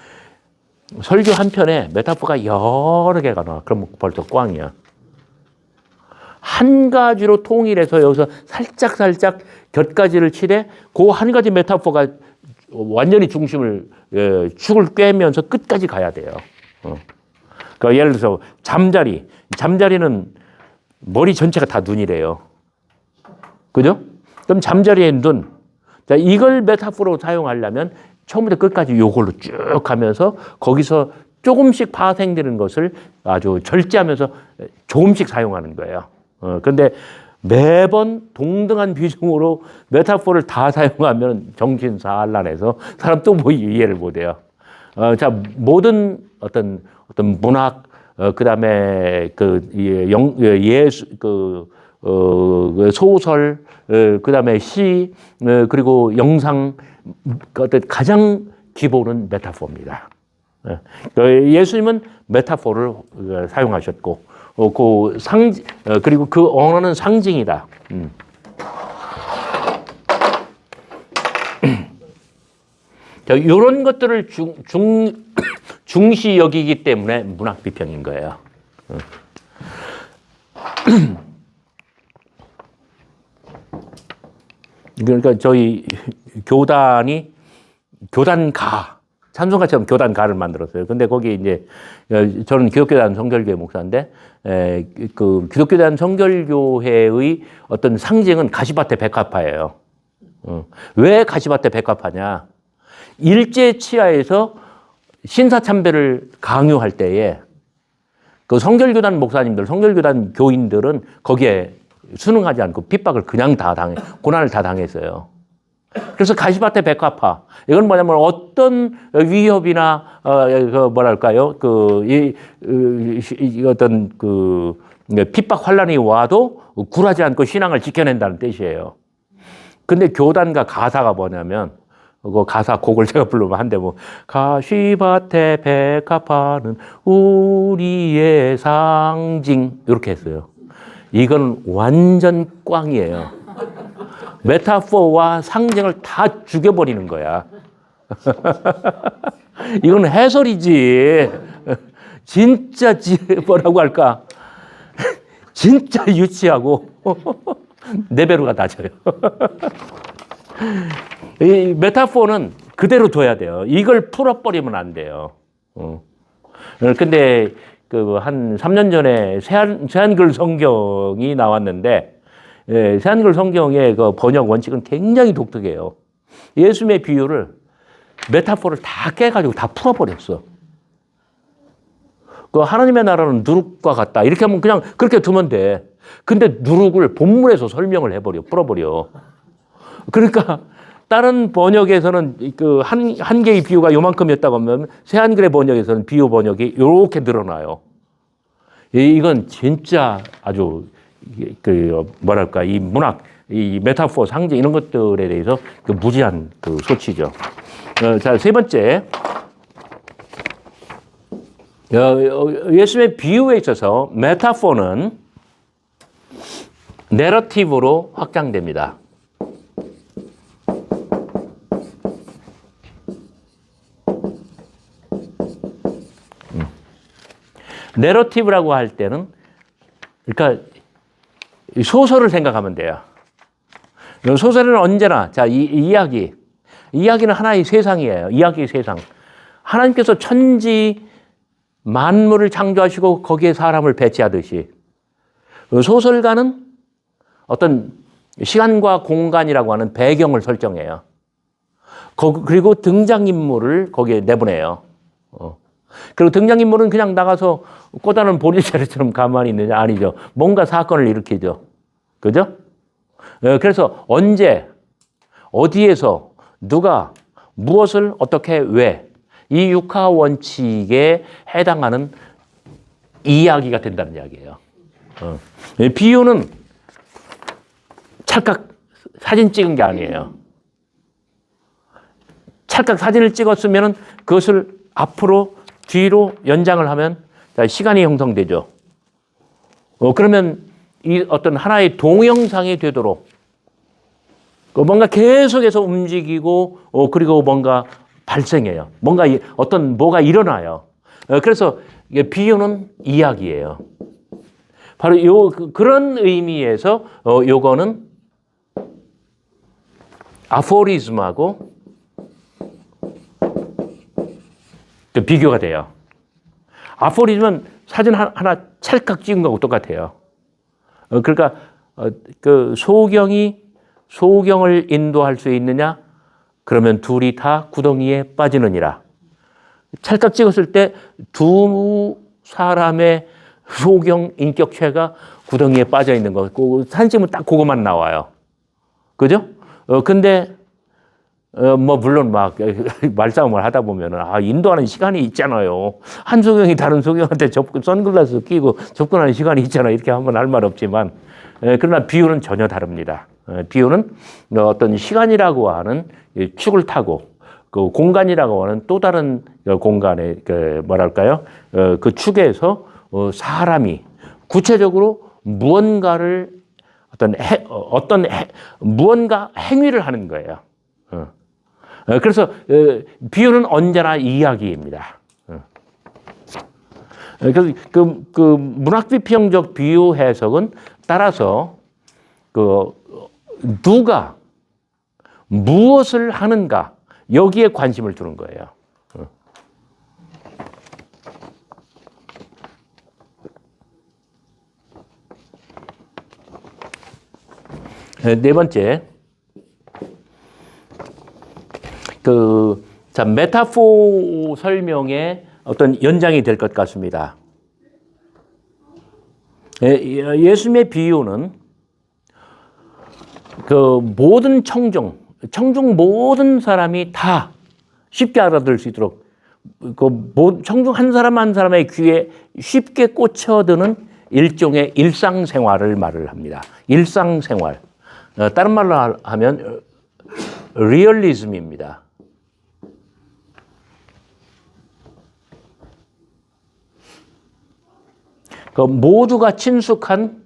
설교 한 편에 메타포가 여러 개가 나와. 그럼 벌써 꽝이야. 한 가지로 통일해서 여기서 살짝 곁가지를 치되 그 한 가지 메타포가 완전히 중심을 축을 꿰면서 끝까지 가야 돼요. 그러니까 예를 들어서 잠자리는 머리 전체가 다 눈이래요. 그죠? 그럼 잠자리의 눈. 자, 이걸 메타포로 사용하려면 처음부터 끝까지 요걸로 쭉 가면서 거기서 조금씩 파생되는 것을 아주 절제하면서 조금씩 사용하는 거예요. 그런데 매번 동등한 비중으로 메타포를 다 사용하면 정신산란해서 사람 또 뭐 이해를 못해요. 자, 모든 어떤 문학, 그 다음에 소설, 그 다음에 시, 그리고 영상, 어떤 가장 기본은 메타포입니다. 예수님은 메타포를 사용하셨고, 그리고 그 언어는 상징이다. 이런 것들을 중시 여기기 때문에 문학 비평인 거예요. 그러니까 저희 교단가, 찬송가처럼 교단가를 만들었어요. 근데 거기 이제 저는 기독교단 성결교회 목사인데 그 기독교단 성결교회의 어떤 상징은 가시밭의 백합화예요. 왜 가시밭의 백합화냐? 일제치하에서 신사참배를 강요할 때에 그 성결교단 목사님들, 성결교단 교인들은 거기에 순응하지 않고 핍박을 그냥 고난을 다 당했어요. 그래서 가시밭의 백합화. 이건 뭐냐면 어떤 위협이나, 어떤 핍박 환란이 와도 굴하지 않고 신앙을 지켜낸다는 뜻이에요. 근데 교단과 가사가 뭐냐면, 그 가사 곡을 제가 부르면 한데 가시밭의 백합화는 우리의 상징. 이렇게 했어요. 이건 완전 꽝이에요. 메타포와 상징을 다 죽여버리는 거야. 이건 해설이지. 진짜 뭐라고 할까? 진짜 유치하고 레벨가 낮아요. 이 메타포는 그대로 둬야 돼요. 이걸 풀어버리면 안 돼요. 근데 한 3년 전에 새한글 성경이 나왔는데, 새한글 성경의 그 번역 원칙은 굉장히 독특해요. 예수님의 비유를 메타포를 다 깨가지고 다 풀어버렸어. 그 하나님의 나라는 누룩과 같다. 이렇게 하면 그냥 그렇게 두면 돼. 근데 누룩을 본문에서 설명을 풀어버려. 그러니까 다른 번역에서는 그 한 개의 비유가 요만큼이었다고 하면 새한글의 번역에서는 비유 번역이 이렇게 늘어나요. 이건 진짜 아주 뭐랄까 이 문학, 이 메타포, 상징 이런 것들에 대해서 무지한 소치죠. 자, 세 번째. 예수님의 비유에 있어서 메타포는 내러티브로 확장됩니다. 내러티브라고 할 때는 그러니까 소설을 생각하면 돼요. 소설은 언제나 자, 이야기는 하나의 세상이에요. 이야기의 세상. 하나님께서 천지 만물을 창조하시고 거기에 사람을 배치하듯이 소설가는 어떤 시간과 공간이라고 하는 배경을 설정해요. 그리고 등장인물을 거기에 내보내요. 그리고 등장인물은 그냥 나가서 꼬다는 보리자루처럼 가만히 있느냐? 아니죠. 뭔가 사건을 일으키죠. 그죠? 그래서 언제, 어디에서, 누가, 무엇을, 어떻게, 왜. 이 육하 원칙에 해당하는 이야기가 된다는 이야기예요. 비유는 찰칵 사진 찍은 게 아니에요. 찰칵 사진을 찍었으면 그것을 앞으로 뒤로 연장을 하면 시간이 형성되죠. 그러면 이 어떤 하나의 동영상이 되도록 뭔가 계속해서 움직이고 그리고 뭔가 발생해요. 뭐가 일어나요. 그래서 비유는 이야기예요. 바로 그런 의미에서 요거는 아포리즘하고 비교가 돼요. 아포리즘은 사진 하나 찰칵 찍은 거하고 똑같아요. 그러니까 그 소경을 인도할 수 있느냐? 그러면 둘이 다 구덩이에 빠지느니라. 찰칵 찍었을 때 두 사람의 소경 인격체가 구덩이에 빠져 있는 거. 사진 찍으면 딱 그것만 나와요. 그죠? 근데 물론 말싸움을 하다 보면은 인도하는 시간이 있잖아요. 한 소경이 다른 소경한테 선글라스 끼고 접근하는 시간이 있잖아요. 이렇게 하면 할 말 없지만 그러나 비유는 전혀 다릅니다. 비유는 어떤 시간이라고 하는 축을 타고 그 공간이라고 하는 또 다른 공간에 그 축에서 사람이 구체적으로 무언가를 무언가 행위를 하는 거예요. 그래서 비유는 언제나 이야기입니다. 그 문학비평적 비유 해석은 따라서 누가 무엇을 하는가 여기에 관심을 두는 거예요. 네 번째, 메타포 설명의 어떤 연장이 될 것 같습니다. 예수님의 비유는 모든 청중 모든 사람이 다 쉽게 알아들을 수 있도록 청중 한 사람 한 사람의 귀에 쉽게 꽂혀드는 일종의 일상생활을 말을 합니다. 일상생활. 다른 말로 하면 리얼리즘입니다. 모두가 친숙한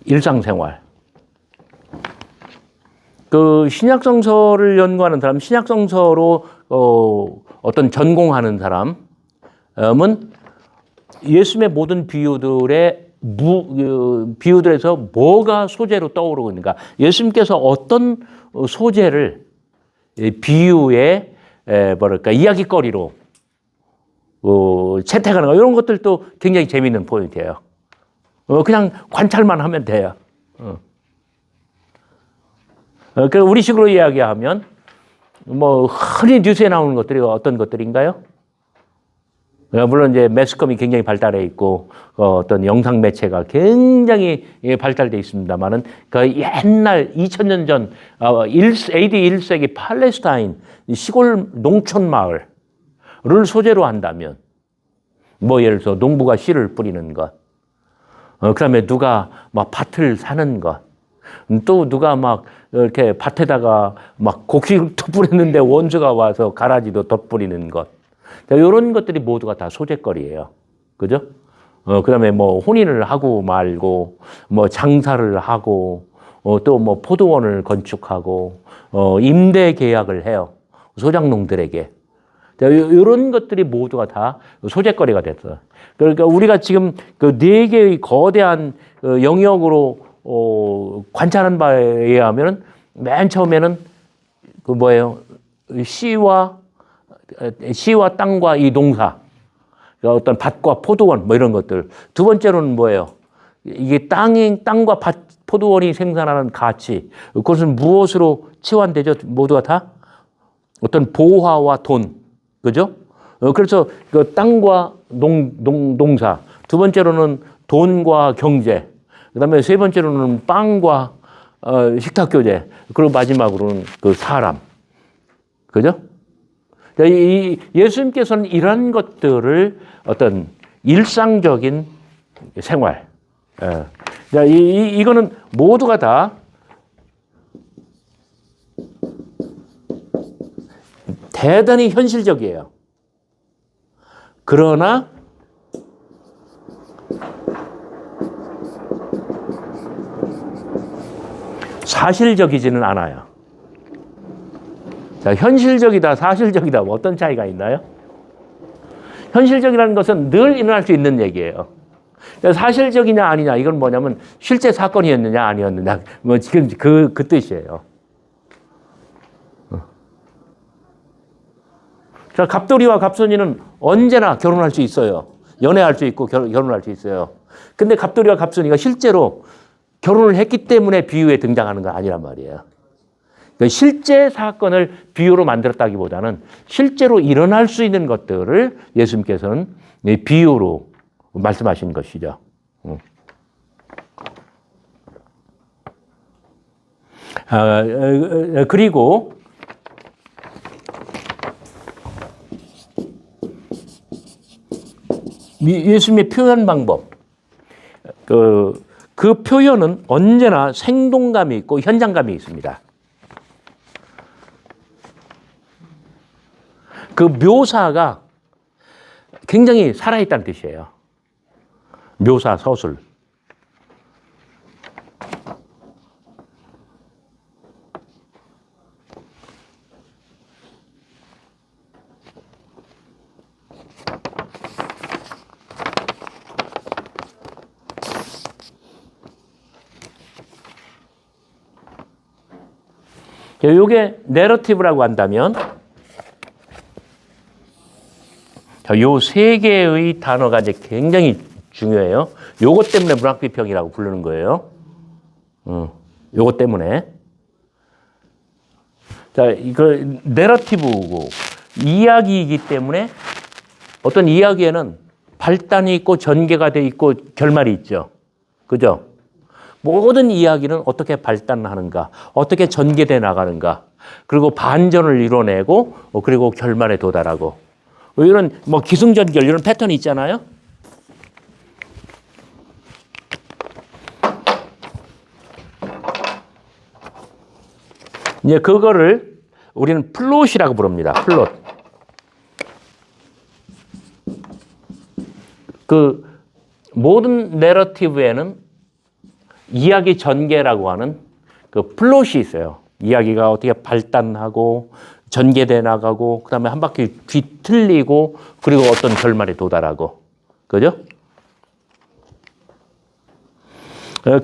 일상생활. 신약성서를 연구하는 사람, 신약성서로 어떤 전공하는 사람은 예수님의 모든 비유들에서 뭐가 소재로 떠오르고 있는가? 예수님께서 어떤 소재를 비유의 이야기거리로 채택하는가? 이런 것들도 굉장히 재미있는 포인트예요. 그냥 관찰만 하면 돼요. 우리식으로 이야기하면 흔히 뉴스에 나오는 것들이 어떤 것들인가요? 물론 이제 매스컴이 굉장히 발달해 있고 어떤 영상 매체가 굉장히 발달돼 있습니다만은 그 옛날 2000년 전 AD 1세기 팔레스타인 시골 농촌 마을을 소재로 한다면 예를 들어서 농부가 씨를 뿌리는 것, 그다음에 누가 밭을 사는 것, 또 누가 이렇게 밭에다가 곡식을 뿌렸는데 원수가 와서 가라지도 덧뿌리는 것. 이런 것들이 모두가 다 소재거리예요. 그죠? 그다음에 혼인을 하고 말고, 장사를 하고, 또 포도원을 건축하고, 임대 계약을 해요. 소작농들에게. 이런 것들이 모두가 다 소재거리가 됐어요. 그러니까 우리가 지금 그 네 개의 거대한 영역으로 관찰한 바에 의하면 맨 처음에는 그 뭐예요? 씨와 땅과 이 농사, 그러니까 어떤 밭과 포도원 뭐 이런 것들. 두 번째로는 뭐예요? 이게 땅과 밭, 포도원이 생산하는 가치. 그것은 무엇으로 치환되죠? 모두가 다 어떤 보화와 돈, 그죠? 그래서 그 땅과 농사. 두 번째로는 돈과 경제. 그다음에 세 번째로는 빵과 식탁 교제. 그리고 마지막으로는 그 사람. 그죠? 예수님께서는 이런 것들을 어떤 일상적인 생활. 이거는 모두가 다 대단히 현실적이에요. 그러나 사실적이지는 않아요. 자, 현실적이다, 사실적이다, 뭐 어떤 차이가 있나요? 현실적이라는 것은 늘 일어날 수 있는 얘기예요. 사실적이냐 아니냐, 이건 뭐냐면 실제 사건이었느냐 아니었느냐, 뭐 지금 그 뜻이에요. 자, 갑돌이와 갑순이는 언제나 결혼할 수 있어요. 연애할 수 있고 결혼할 수 있어요. 근데 갑돌이와 갑순이가 실제로 결혼을 했기 때문에 비유에 등장하는 건 아니란 말이에요. 그러니까 실제 사건을 비유로 만들었다기보다는 실제로 일어날 수 있는 것들을 예수님께서는 비유로 말씀하신 것이죠. 그리고 예수님의 표현 방법, 그 표현은 언제나 생동감이 있고 현장감이 있습니다. 그 묘사가 굉장히 살아있다는 뜻이에요. 묘사, 서술. 이게 내러티브라고 한다면 요 세 개의 단어가 이제 굉장히 중요해요. 요것 때문에 문학비평이라고 부르는 거예요. 요것 때문에. 자, 이거 내러티브고 이야기이기 때문에 어떤 이야기에는 발단이 있고 전개가 돼 있고 결말이 있죠. 그죠? 모든 이야기는 어떻게 발단하는가, 어떻게 전개돼 나가는가, 그리고 반전을 이뤄내고, 그리고 결말에 도달하고. 이런 뭐 기승전결 이런 패턴이 있잖아요. 이제 그거를 우리는 플롯이라고 부릅니다. 플롯. 그 모든 내러티브에는 이야기 전개라고 하는 그 플롯이 있어요. 이야기가 어떻게 발단하고 전개돼 나가고 그다음에 한 바퀴 뒤틀리고 그리고 어떤 결말에 도달하고. 그죠?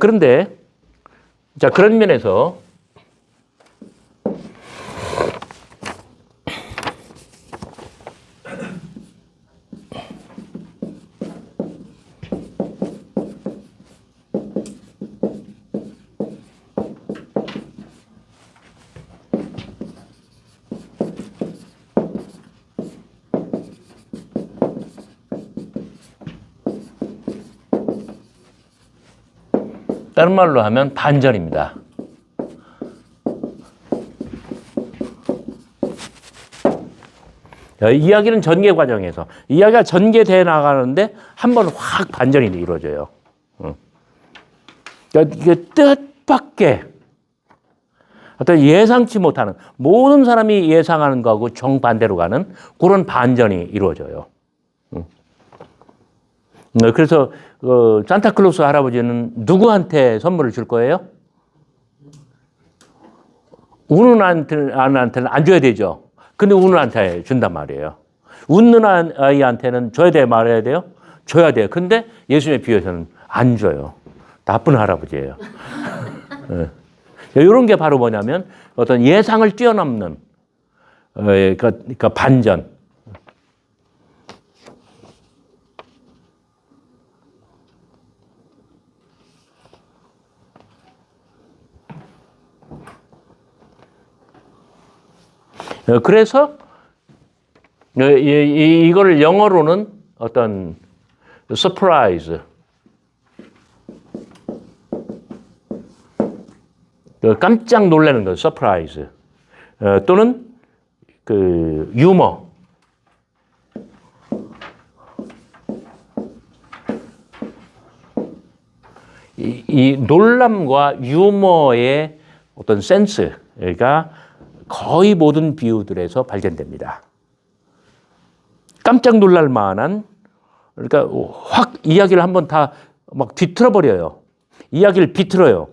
그런데 자, 그런 면에서 다른 말로 하면 반전입니다. 이야기는 전개 과정에서 이야기가 전개돼 나가는데 한 번 확 반전이 이루어져요. 그러니까 이게 뜻밖의 어떤 예상치 못하는 모든 사람이 예상하는 거하고 정반대로 가는 그런 반전이 이루어져요. 그래서 산타클로스 할아버지는 누구한테 선물을 줄 거예요? 우는 아이한테는 안 줘야 되죠. 근데 우는 아이한테 준단 말이에요. 웃는 아이한테는 줘야 돼요, 말아야 돼요? 줘야 돼요. 근데 예수님의 비유에서는 안 줘요. 나쁜 할아버지예요. 이런 게 바로 뭐냐면 어떤 예상을 뛰어넘는 그러니까 반전. 그래서 이걸 영어로는 어떤 서프라이즈, 깜짝 놀라는 거, 서프라이즈, 또는 그 유머, 이 놀람과 유머의 어떤 센스가 거의 모든 비유들에서 발견됩니다. 깜짝 놀랄 만한, 그러니까 확 이야기를 한번 다 막 뒤틀어 버려요. 이야기를 비틀어요.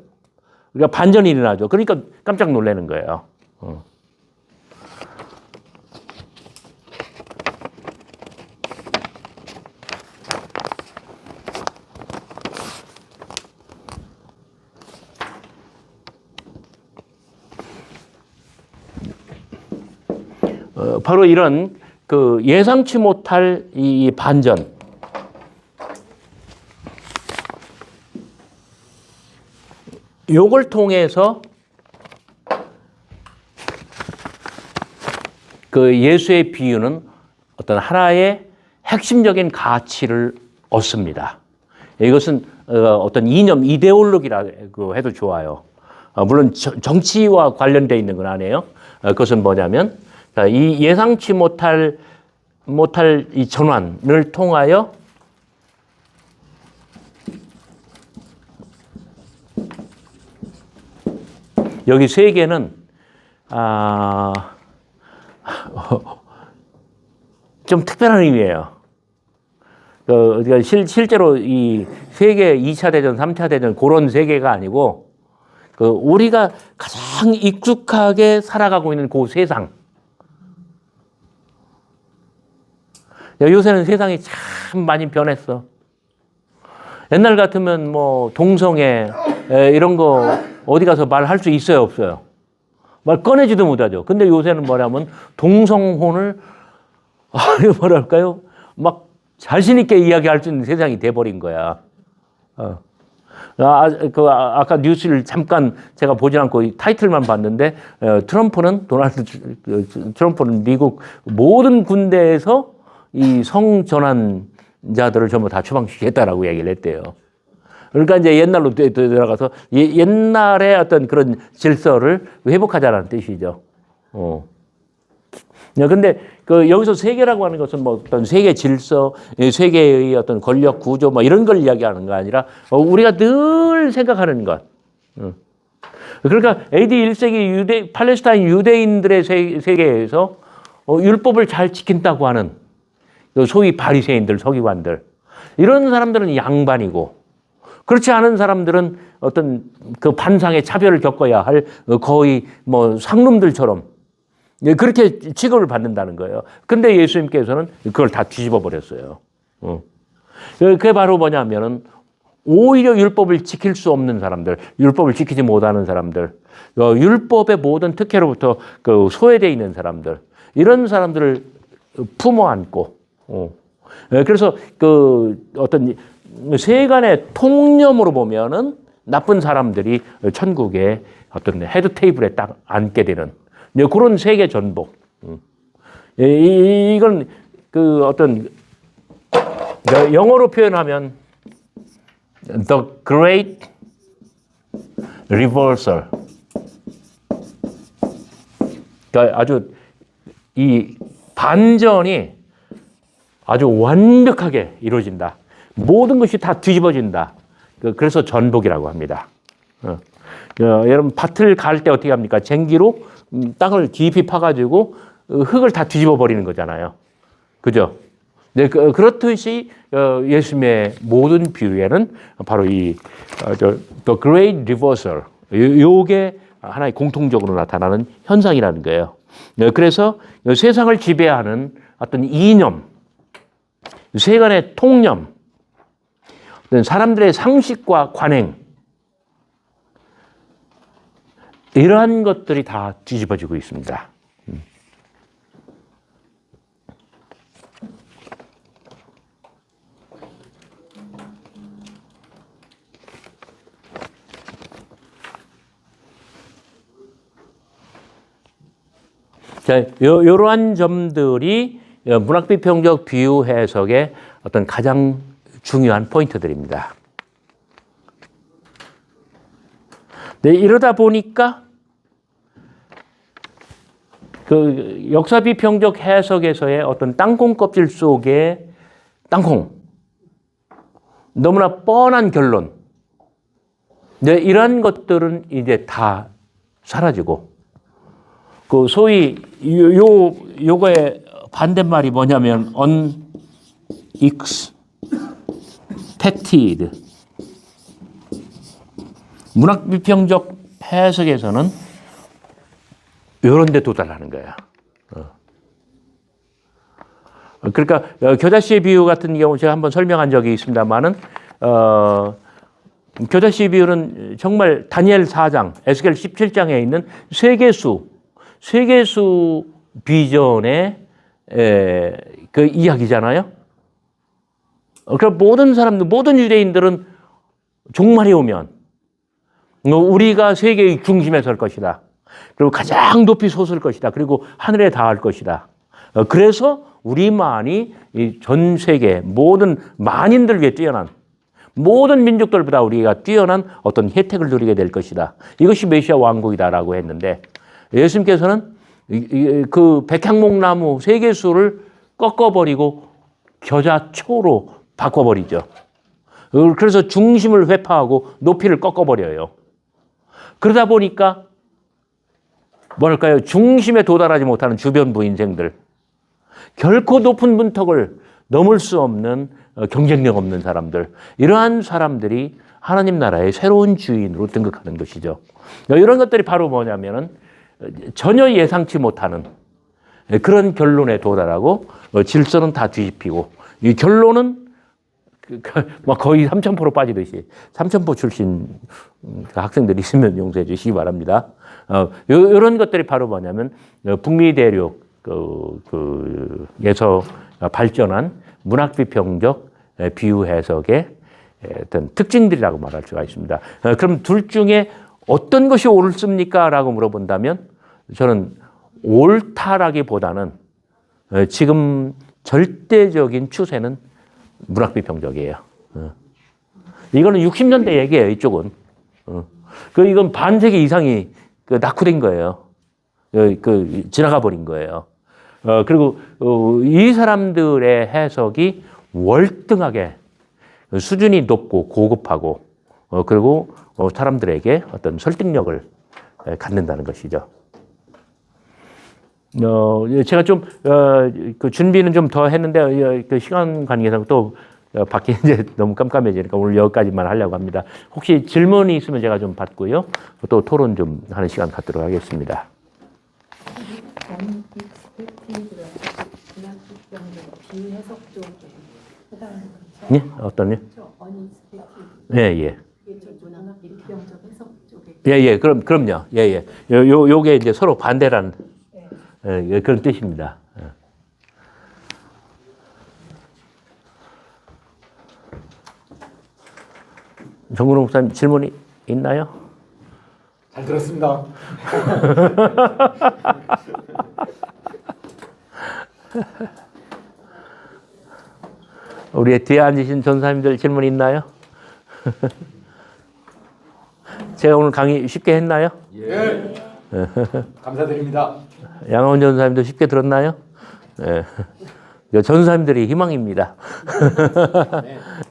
그러니까 반전이 일어나죠. 그러니까 깜짝 놀라는 거예요. 바로 이런 그 예상치 못할 이 반전. 요걸 통해서 그 예수의 비유는 어떤 하나의 핵심적인 가치를 얻습니다. 이것은 어떤 이념, 이데올로기라고 해도 좋아요. 물론 정치와 관련되어 있는 건 아니에요. 그것은 뭐냐면 이 예상치 못할 이 전환을 통하여 여기 세계는 좀 특별한 의미예요. 그러니까 실제로 이 세계 2차 대전, 3차 대전 그런 세계가 아니고 우리가 가장 익숙하게 살아가고 있는 그 세상. 요새는 세상이 참 많이 변했어. 옛날 같으면 뭐 동성애 이런 거 어디 가서 말할 수 있어요, 없어요? 말 꺼내지도 못하죠. 근데 요새는 뭐냐면 동성혼을 뭐랄까요? 막 자신 있게 이야기할 수 있는 세상이 돼버린 거야. 아까 뉴스를 잠깐 제가 보진 않고 타이틀만 봤는데 도널드 트럼프는 미국 모든 군대에서 이 성전환자들을 전부 다 처방시키겠다라고 얘기를 했대요. 그러니까 이제 옛날로 들어가서 옛날의 어떤 그런 질서를 회복하자라는 뜻이죠. 근데 여기서 세계라고 하는 것은 뭐 어떤 세계 질서, 세계의 어떤 권력 구조 뭐 이런 걸 이야기하는 거 아니라 우리가 늘 생각하는 것. 그러니까 AD 1세기 팔레스타인 유대인들의 세계에서 율법을 잘 지킨다고 하는 소위 바리새인들, 서기관들 이런 사람들은 양반이고 그렇지 않은 사람들은 어떤 그 반상의 차별을 겪어야 할 거의 뭐 상놈들처럼 그렇게 취급을 받는다는 거예요. 근데 예수님께서는 그걸 다 뒤집어 버렸어요. 그게 바로 뭐냐면은 오히려 율법을 지킬 수 없는 사람들, 율법을 지키지 못하는 사람들, 율법의 모든 특혜로부터 소외되어 있는 사람들, 이런 사람들을 품어 안고, 그래서 어떤 세간의 통념으로 보면은 나쁜 사람들이 천국의 어떤 헤드 테이블에 딱 앉게 되는 그런 세계 전복. 이건 어떤 영어로 표현하면 the great reversal. 그러니까 아주 이 반전이 아주 완벽하게 이루어진다. 모든 것이 다 뒤집어진다. 그래서 전복이라고 합니다. 여러분 밭을 갈 때 어떻게 합니까? 쟁기로 땅을 깊이 파가지고 흙을 다 뒤집어 버리는 거잖아요. 그죠? 네, 그렇듯이 예수님의 모든 비유에는 바로 이 the great reversal, 요게 하나의 공통적으로 나타나는 현상이라는 거예요. 그래서 세상을 지배하는 어떤 이념, 세간의 통념, 사람들의 상식과 관행, 이러한 것들이 다 뒤집어지고 있습니다. 자, 이러한 점들이 문학비평적 비유 해석의 어떤 가장 중요한 포인트들입니다. 네, 이러다 보니까 그 역사비평적 해석에서의 어떤 땅콩 껍질 속에 땅콩, 너무나 뻔한 결론, 네, 이러한 것들은 이제 다 사라지고, 그 소위 요거의 반대말이 뭐냐면 unexpected. 문학비평적 해석에서는 이런 데 도달하는 거야. 그러니까 겨자씨의 비유 같은 경우 제가 한번 설명한 적이 있습니다만은 겨자씨의 비유는 정말 다니엘 4장, 에스겔 17장에 있는 세계수 비전의 그 이야기잖아요. 그럼 모든 사람들, 모든 유대인들은 종말이 오면 우리가 세계의 중심에 설 것이다. 그리고 가장 높이 솟을 것이다. 그리고 하늘에 닿을 것이다. 그래서 우리만이 전 세계 모든 만인들 위해 뛰어난, 모든 민족들보다 우리가 뛰어난 어떤 혜택을 누리게 될 것이다. 이것이 메시아 왕국이다라고 했는데, 예수님께서는 그 백향목나무 세계수를 꺾어버리고 겨자초로 바꿔버리죠. 그래서 중심을 회파하고 높이를 꺾어버려요. 그러다 보니까 뭐랄까요? 중심에 도달하지 못하는 주변부 인생들, 결코 높은 문턱을 넘을 수 없는 경쟁력 없는 사람들, 이러한 사람들이 하나님 나라의 새로운 주인으로 등극하는 것이죠. 이런 것들이 바로 뭐냐면은 전혀 예상치 못하는 그런 결론에 도달하고 질서는 다 뒤집히고, 이 결론은 거의 3000% 빠지듯이, 3000% 출신 학생들이 있으면 용서해 주시기 바랍니다. 이런 것들이 바로 뭐냐면 북미 대륙 에서 발전한 문학비평적 비유 해석의 어떤 특징들이라고 말할 수가 있습니다. 그럼 둘 중에 어떤 것이 옳습니까? 라고 물어본다면 저는 옳다라기보다는 지금 절대적인 추세는 문학비평적이에요. 이거는 60년대 얘기예요, 이쪽은. 이건 반세기 이상이 낙후된 거예요. 지나가 버린 거예요. 그리고 이 사람들의 해석이 월등하게 수준이 높고 고급하고, 그리고 사람들에게 어떤 설득력을 갖는다는 것이죠. 제가 좀 그 준비는 좀 더 했는데 그 시간 관계상 또 밖에 이제 너무 깜깜해지니까 오늘 여기까지만 하려고 합니다. 혹시 질문이 있으면 제가 좀 받고요. 또 토론 좀 하는 시간 갖도록 하겠습니다. 비유 해석 쪽에 해당하는 거죠? 예? 어떤요? 예, 예. 문학비평적 해석 쪽에. 예, 그럼요. 예. 요게 이제 서로 반대라는 그런 뜻입니다. 정근호 목사님 질문이 있나요? 잘 들었습니다. 우리 뒤에 앉으신 전사님들 질문 있나요? 제가 오늘 강의 쉽게 했나요? 예. 감사드립니다. 양원 전사님도 쉽게 들었나요? 예. 전사님들이 희망입니다.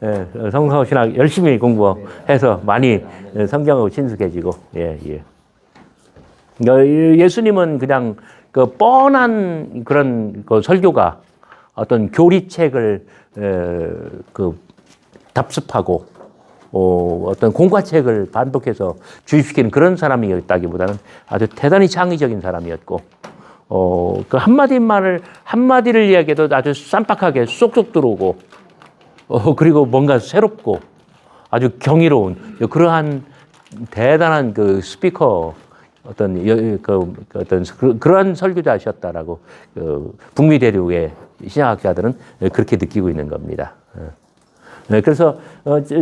예, 성서신학 열심히 공부해서 많이 성경하고 친숙해지고, 예. 예수님은 그냥 그 뻔한 그런 그 설교가 어떤 교리책을 답습하고 어떤 공과책을 반복해서 주입시키는 그런 사람이었다기보다는 아주 대단히 창의적인 사람이었고, 그 한마디를 이야기해도 아주 쌈박하게 쏙쏙 들어오고, 그리고 뭔가 새롭고 아주 경이로운 그러한 대단한 그 스피커 그러한 설교자셨다라고 북미 대륙의 신학자들은 그렇게 느끼고 있는 겁니다. 그래서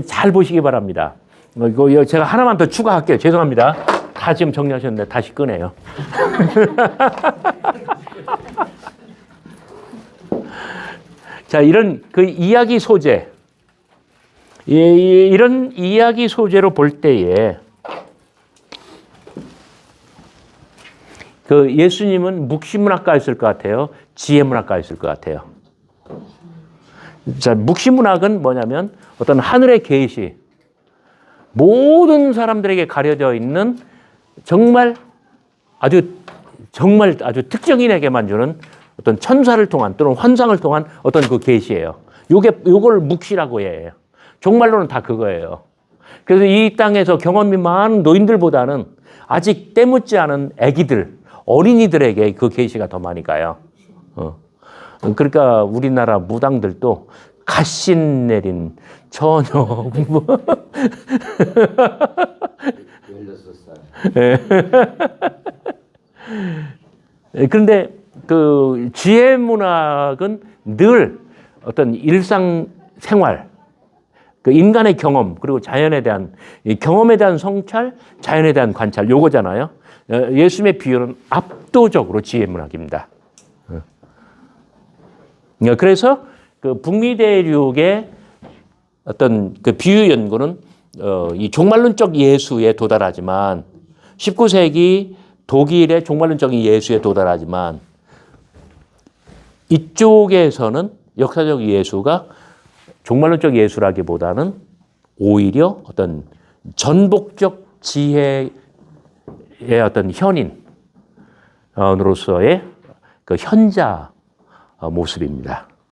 잘 보시기 바랍니다. 이거 제가 하나만 더 추가할게요. 죄송합니다. 다 지금 정리하셨는데 다시 끄네요. 자, 이런 그 이야기 소재, 이런 이야기 소재로 볼 때에 그 예수님은 묵시문학가였을 것 같아요? 지혜문학가였을 것 같아요? 자, 묵시문학은 뭐냐면 어떤 하늘의 계시, 모든 사람들에게 가려져 있는 정말 아주 특정인에게만 주는 어떤 천사를 통한 또는 환상을 통한 어떤 그 계시예요. 요걸 묵시라고 해요. 정말로는 다 그거예요. 그래서 이 땅에서 경험이 많은 노인들보다는 아직 때묻지 않은 아기들, 어린이들에게 그 계시가 더 많이 가요. 그러니까 우리나라 무당들도 갓신 내린 처녀 16살. 그런데 그 지혜 문학은 늘 어떤 일상 생활, 그 인간의 경험, 그리고 자연에 대한 경험에 대한 성찰, 자연에 대한 관찰, 요거잖아요. 예수님의 비유는 압도적으로 지혜 문학입니다. 그래서 그 북미 대륙의 어떤 그 비유 연구는 이 종말론적 예수에 도달하지만 19세기 독일의 종말론적인 예수에 도달하지만 이쪽에서는 역사적 예수가 종말론적 예수라기보다는 오히려 어떤 전복적 지혜의 어떤 현인으로서의 그 현자 모습입니다.